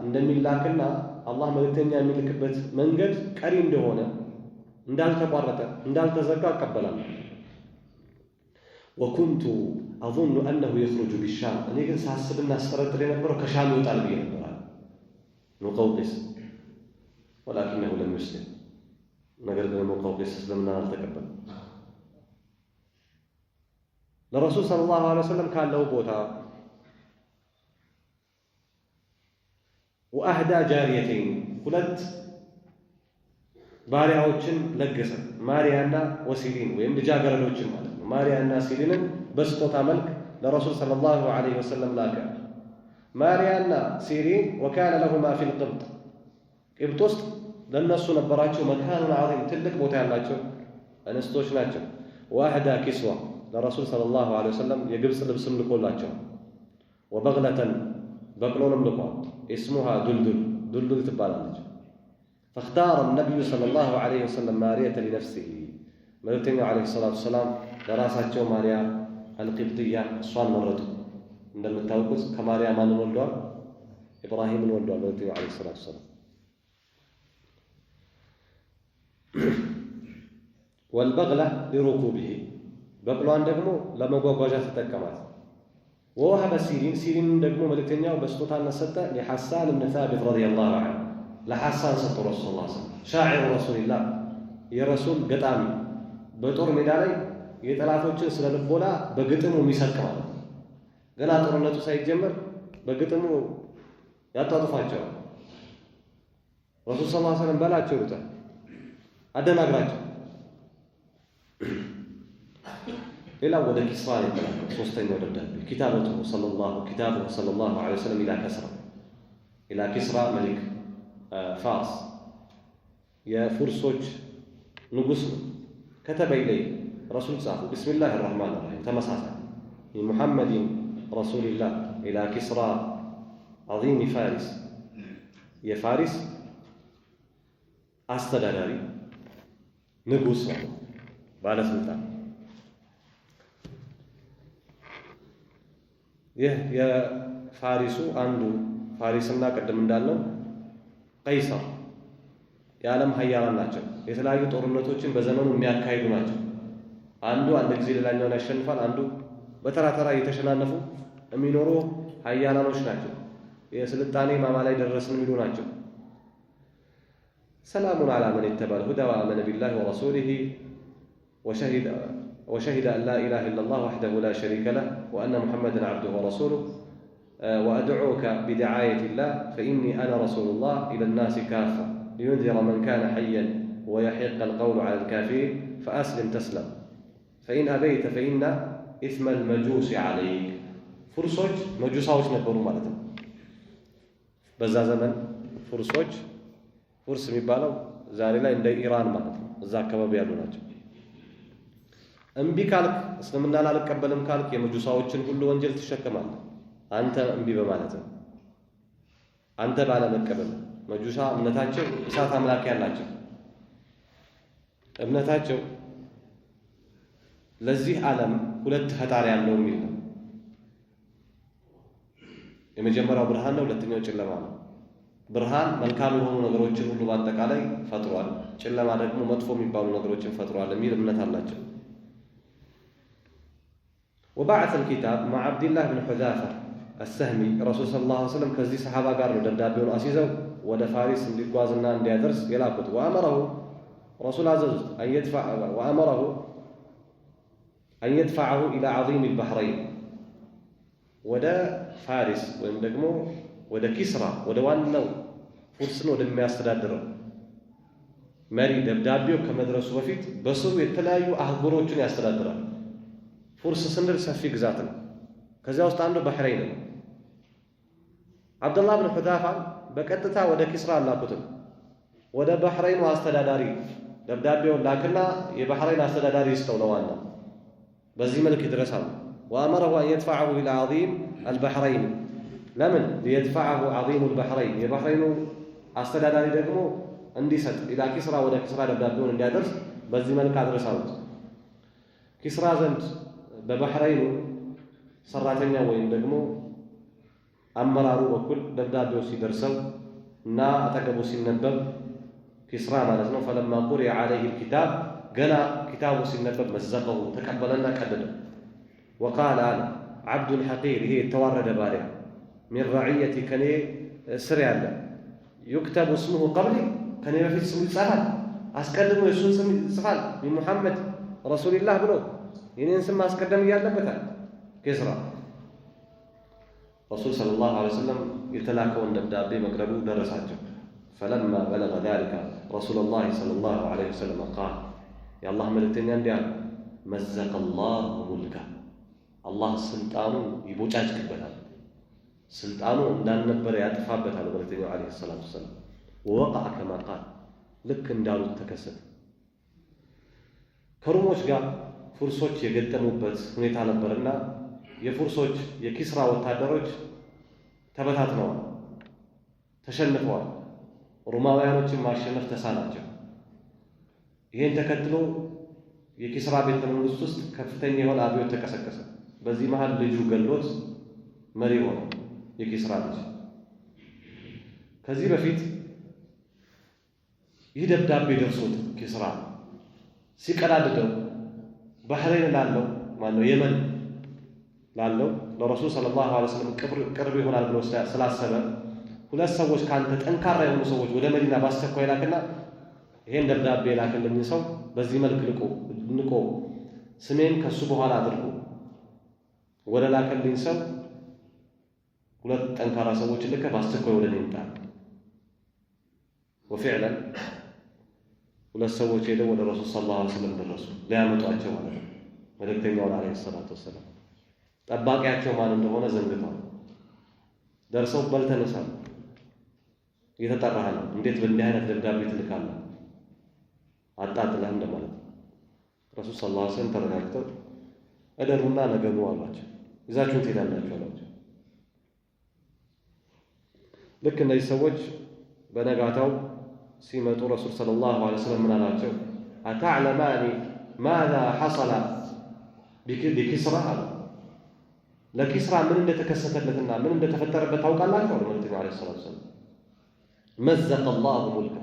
እንደሚላክና አላህ መልእክተኛ የሚልክበት መንገድ ቀሪ እንደሆነ እንዳልተቋረጠ እንዳልተዘጋ አቀበላለሁ وكنت أظن أنه يخرج بالشام እኔ ግን ሳስብና አስፈረጥር የነበረው ከሻም ይወጣል ብዬ ነበር ሙቀውቂስ ولكنه لم يسلم ነገር ግን ሙቀውቂስ እስልምና አልተቀበለም ለረሱል ሰለላሁ ዐለይሂ ወሰለም ካለው ቦታ وأهدى جاريتين ሁለት ባሪያዎችን ለገሰ ማሪያና ወሲሊን ወይም ልጃገረዶችን ማለት ነው ማሪያና ሲሊንን በስጦታ መልክ ለረሱል ሰለላሁ ዐለይሂ ወሰለም ላከ ማሪያና ሲሊን وكان لهما في القبط ቅብጥ ውስጥ ለነሱ ነበራቸው መካኑን عظيم ትልቅ ቦታ ያላቸው እንስቶች ናቸው وأهدى كسوة لرسول صلى الله عليه وسلم يجبس لبسم لكلاቸው وبغلة بقلونم لكوا اسمها دلدل تبالالج فاختار النبي صلى الله عليه وسلم مارية لنفسه ملكتني عليه الصلاة والسلام دراساتቸው ماريا القبطية እሷን መረጡ እንደምታውቁት ከማሪያ ማንን ወልዷል ኢብራሂምን ወልዷል መለክተኛው عليه الصلاة والسلام والبغلة لركوبه በቅሏን ደግሞ ለመጓጓዣ ተጠቀማት ووهب سيرين ደግሞ መልእክተኛው በስጦታነት ሰጠ لحسان بن ثابت رضي الله عنه ለሐሳን ሰጠ رسول الله صلى الله عليه وسلم شاعر رسول الله የረሱል ገጣሚ በጦር ሜዳ ላይ የጠላቶችን ስለ ልቦና በግጥሙ የሚሰርቅ ማለት ገና ጦርነቱ ሳይጀመር በግጥሙ ያጣጥፋቸው ረሱል ሰለላሁ ዐለይሂ ወሰለም በላቸው ይሉታል አደናግራቸው ሌላው ወደ ኪስራ ይተላከ ሶስተኛው ደብዳቤ كتابه صلى الله عليه وسلم الى كسرى ملك فارس يا فرسوج ንጉስ كتب إليه رسول صاحب بسم الله الرحمن الرحيم تمساسا من محمد رسول الله إلى كسرى عظيم فارس يا فارس أستدراري ንጉስ ባለስልጣን ይህ የፋሪሱ አንዱ ፋሪስና ቀደም እንዳለው ቀይሰር የዓለም ሀያላን ናቸው። የተለያዩ ጦርነቶችን በዘመኑ የሚያካሂዱ ናቸው። አንዱ አንድ ጊዜ ሌላኛውን ያሸንፋል። አንዱ በተራ ተራ እየተሸናነፉ የሚኖሩ ሀያላኖች ናቸው። የስልጣኔ ማማ ላይ ደረስን የሚሉ ናቸው። ሰላሙን ዐላ መን ኢተበዐል ሁዳ ወአመነ ቢላሂ ወረሱሊሂ وشهد أن لا إله إلا الله وحده لا شريك له وأن محمدا عبده ورسوله وأدعوك بدعاية الله فإني أنا رسول الله إلى الناس كافة لينذر من كان حيا ويحق القول على الكافرين فأسلم تسلم فإن أبيت فإن إثم المجوس عليك فرسوج مجوساوች ነበሩ ማለት ነው። በዛ ዘመን ፍርሶች ፍርስ የሚባለው ዛሬ ላይ እንደ ኢራን ማለት ነው። እዛ አካባቢ ያሉ ናቸው። እምቢ ካልክ እስልምናን አልቀበልም ካልክ የመጁሳዎችን ሁሉ ወንጀል ትሸከማለህ። አንተ እምቢ በማለት ነው። አንተ ባለመቀበል መጁሳ እምነታቸው እሳት አምላክ ያላቸው እምነታቸው ለዚህ ዓለም ሁለት ፈጣሪ ያለው የሚል ነው። የመጀመሪያው ብርሃን ነው፣ ሁለተኛው ጨለማ ነው። ብርሃን መልካም የሆኑ ነገሮችን ሁሉ በአጠቃላይ ፈጥሯል፣ ጨለማ ደግሞ መጥፎ የሚባሉ ነገሮችን ፈጥሯል የሚል እምነት አላቸው። وبعث الكتاب مع عبد الله بن حذافة السهمي رسول صلى الله عليه وسلم كذي صحابة قالوا دبدابون أسيزو ودا فارس እንዲጓዝና እንዲያደርስ የላኩት وأمره رسول عزيز أن يدفعه إلى عظيم البحرين ودا فارس ወይም ደግሞ ወደ ኪስራ ወደ ዋናው ፉርስን ወደሚያስተዳድረው መሪ ደብዳቤው ከመድረሱ በፊት በስሩ የተለያዩ አህጉሮችን ያስተዳድራል። ፉርስ ስንል ሰፊ ግዛት ነው። ከዚያ ውስጥ አንዱ ባህሬን ነው። አብዱላህ ብን ሁዛፋ በቀጥታ ወደ ኪስራ አላኩትም። ወደ ባህሬኑ አስተዳዳሪ ደብዳቤውን ላክና የባህሬን አስተዳዳሪ ይስጠው ለዋና በዚህ መልክ ይድረሳል። وأمره أن يدفعه إلى عظيم البحرين ለምን ليدفعه عظيم البحرين የባህሬኑ አስተዳዳሪ ደግሞ እንዲሰጥ ኢላ ኪስራ ወደ ኪስራ ደብዳቤውን እንዲያደርስ በዚህ መልክ አድርሰውት ኪስራ ዘንድ በባህሬኑ ሰራተኛ ወይም ደግሞ አመራሩ በኩል ደብዳቤው ሲደርሰው እና አጠገቡ ሲነበብ ኪስራ ማለት ነው فلما قرئ عليه الكتاب ገና ኪታቡ ሲነበብ መዘቀው ተቀበለና ቀደደ وقال أنا عبد حقير هي የተዋረደ ባሪያ من رعيتي ከኔ ስር ያለ يكتب اسمه قبلي ከኔ በፊት ስሙ ይጻፋል አስቀድሞ የሱን ስም ይጽፋል من محمد رسول الله ብሎ የኔን ስም ማስቀደም ያለበታል ኪስራ رسول صلى الله عليه وسلم የተላከውን ደብዳቤ መቅረቡ ደረሳቸው فلما بلغ ذلك رسول الله صلى الله عليه وسلم قال يا الله መልእክተኛ እንዲያል مزق الله ملكه الله ስልጣኑን ይቦጫጭቅበታል ስልጣኑ እንዳልነበረ ያጠፋበታል መልእክተኛው عليه الصلاه والسلام ووقع كما قال ልክ እንዳሉት ተከሰተ ከሩሞች ጋር ፉርሶች የገጠሙበት ሁኔታ ነበርና የፉርሶች የኪስራ ወታደሮች ተበታትነዋል ተሸንፈዋል ሮማውያኖችን ማሸነፍ ተሳናቸው ይሄን ተከትሎ የኪስራ ቤተ መንግስት ውስጥ ከፍተኛ የሆነ አብዮት ተቀሰቀሰ በዚህ መሃል ልጁ ገሎት መሪ ሆነ የኪስራ ልጅ ከዚህ በፊት ይህ ደብዳቤ ደርሶት ኪስራ ሲቀዳደደው ባህሬን ላለው ማነው የመን ላለው ለረሱል ሰለላሁ ዐለይሂ ወሰለም ቅርብ ይሆናል ብሎ ስላሰበ ሁለት ሰዎች ካንተ ጠንካራ የሆኑ ሰዎች ወደ መዲና ባስቸኳይ ላክና ይሄን ደብዳቤ ላከልኝ ሰው በዚህ መልክ ንቆ ስሜን ከሱ በኋላ አድርጎ ወደ ላከልኝ ሰው ሁለት ጠንካራ ሰዎች ልከ ባስቸኳይ ወደ እኔ ይምጣ وفعلا ሁለት ሰዎች ሄደው ወደ ረሱል ሰለላሁ ዐለይሂ ወሰለም ደረሱ ሊያመጧቸው ማለት ነው መልእክተኛው ዐለይሂ ሰላቱ ወሰለም ጠባቂያቸው ማን እንደሆነ ዘንግተዋል ደርሰው በልተነሳል እየተጠራህ ነው እንዴት በእንዲህ አይነት ደብዳቤ ትልካለህ አጣጥለህ እንደማለት ረሱል ሰለላሁ ዐለይሂ ወሰለም ተረጋግተው እደሩና ነገሩ አሏቸው ይዛችሁት ሄዳላችሁ አሏቸው ልክ እነዚህ ሰዎች በነጋታው ሲመጡ ረሱል ሰለላሁ ዐለይሂ ወሰለም ምን አላቸው أتعلمان ماذا حصل بكسرى ለኪስራ ምን እንደተከሰተለትና ምን እንደተፈጠረበት ታውቃላችሁ? መልእክተኛው ዓለይሂ ሰላቱ ወሰላም መዘቀ አላሁ ሙልከ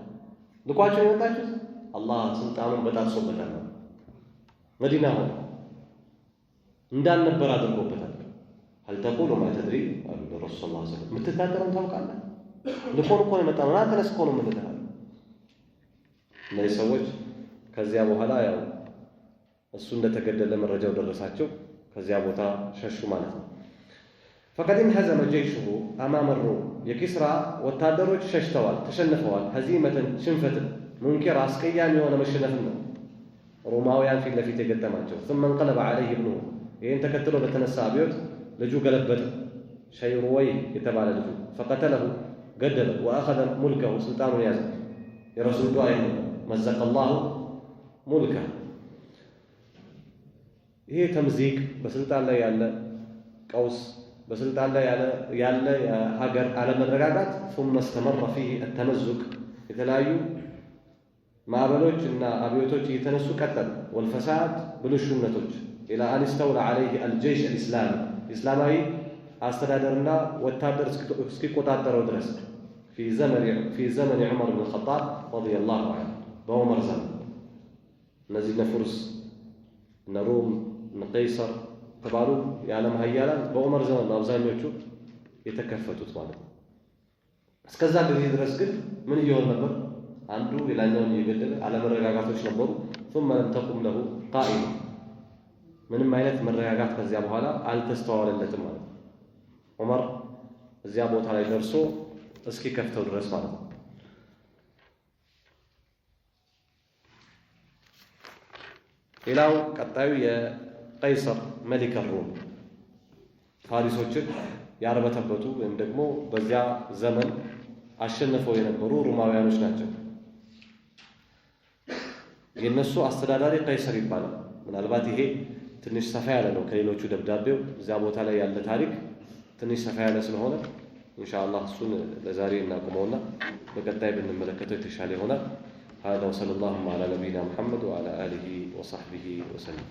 ልቋቸው የመጣችሁት አላህ ስልጣኑን በጣጥሶበታል። መዲና ሆነ እንዳልነበር አድርጎበታል። هل تقول ما تدري قال الرسول صلى الله عليه وسلم ምትታደረው ታውቃለህ? ልኮን እኮ ነው የመጣው እና ተነስ እኮ ነው የምንልህ። እነዚህ ሰዎች ከዚያ በኋላ ያው እሱ እንደተገደለ መረጃው ደረሳቸው። ከዚያ ቦታ ሸሹ ማለት ነው። فقد انهزم جيشه امام الروم የኪስራ ወታደሮች ሸሽተዋል፣ ተሸንፈዋል። هزيمة ሽንፈት ሙንኪር አስቀያሚ የሆነ መሸነፍ ነው ሮማውያን ፊት ለፊት የገጠማቸው። ثم انقلب عليه ابنه ይህን ተከትሎ በተነሳ አብዮት ልጁ ገለበጠ። ሸይሩወይ የተባለ ልጁ فقتله ገደለ። واخذ ملكه ስልጣኑን ያዘ። የረሱል ዱዓ ነው መዘቀ الله ሙልከ። ይሄ ተምዚቅ በስልጣን ላይ ያለ ቀውስ፣ በስልጣን ላይ ያለ ሀገር አለመረጋጋት ثم استمر فيه التمزق የተለያዩ ማዕበሎች እና አብዮቶች እየተነሱ ቀጠሉ። والفساد ብልሹነቶች الى ان استولى عليه الجيش الاسلامي እስላማዊ አስተዳደርና ወታደር እስኪቆጣጠረው ድረስ في زمن عمر بن الخطاب رضي الله عنه በዑመር ዘመን እነዚህ ነፍርስ ነሩም ነቀይሰር ተባሉ የዓለም ሀያላን በዑመር ዘመን አብዛኞቹ የተከፈቱት ማለት ነው። እስከዛ ጊዜ ድረስ ግን ምን ይሆን ነበር? አንዱ ሌላኛውን እየገደለ አለመረጋጋቶች ነበሩ። ثم لم تقم له قائمة ምንም አይነት መረጋጋት ከዚያ በኋላ አልተስተዋለለትም ማለት ነው። ዑመር እዚያ ቦታ ላይ ደርሶ እስኪ ከፍተው ድረስ ማለት ነው። ሌላው ቀጣዩ የቀይሰር መሊክ ሩም ፋሪሶችን ያርበተበቱ ወይም ደግሞ በዚያ ዘመን አሸንፈው የነበሩ ሩማውያኖች ናቸው። የነሱ አስተዳዳሪ ቀይሰር ይባላል። ምናልባት ይሄ ትንሽ ሰፋ ያለ ነው ከሌሎቹ ደብዳቤው። እዚያ ቦታ ላይ ያለ ታሪክ ትንሽ ሰፋ ያለ ስለሆነ ኢንሻአላህ እሱን ለዛሬ እናቆመውና በቀጣይ ብንመለከተው የተሻለ ይሆናል። هذا وصلى الله على نبينا محمد وعلى آله وصحبه وسلم.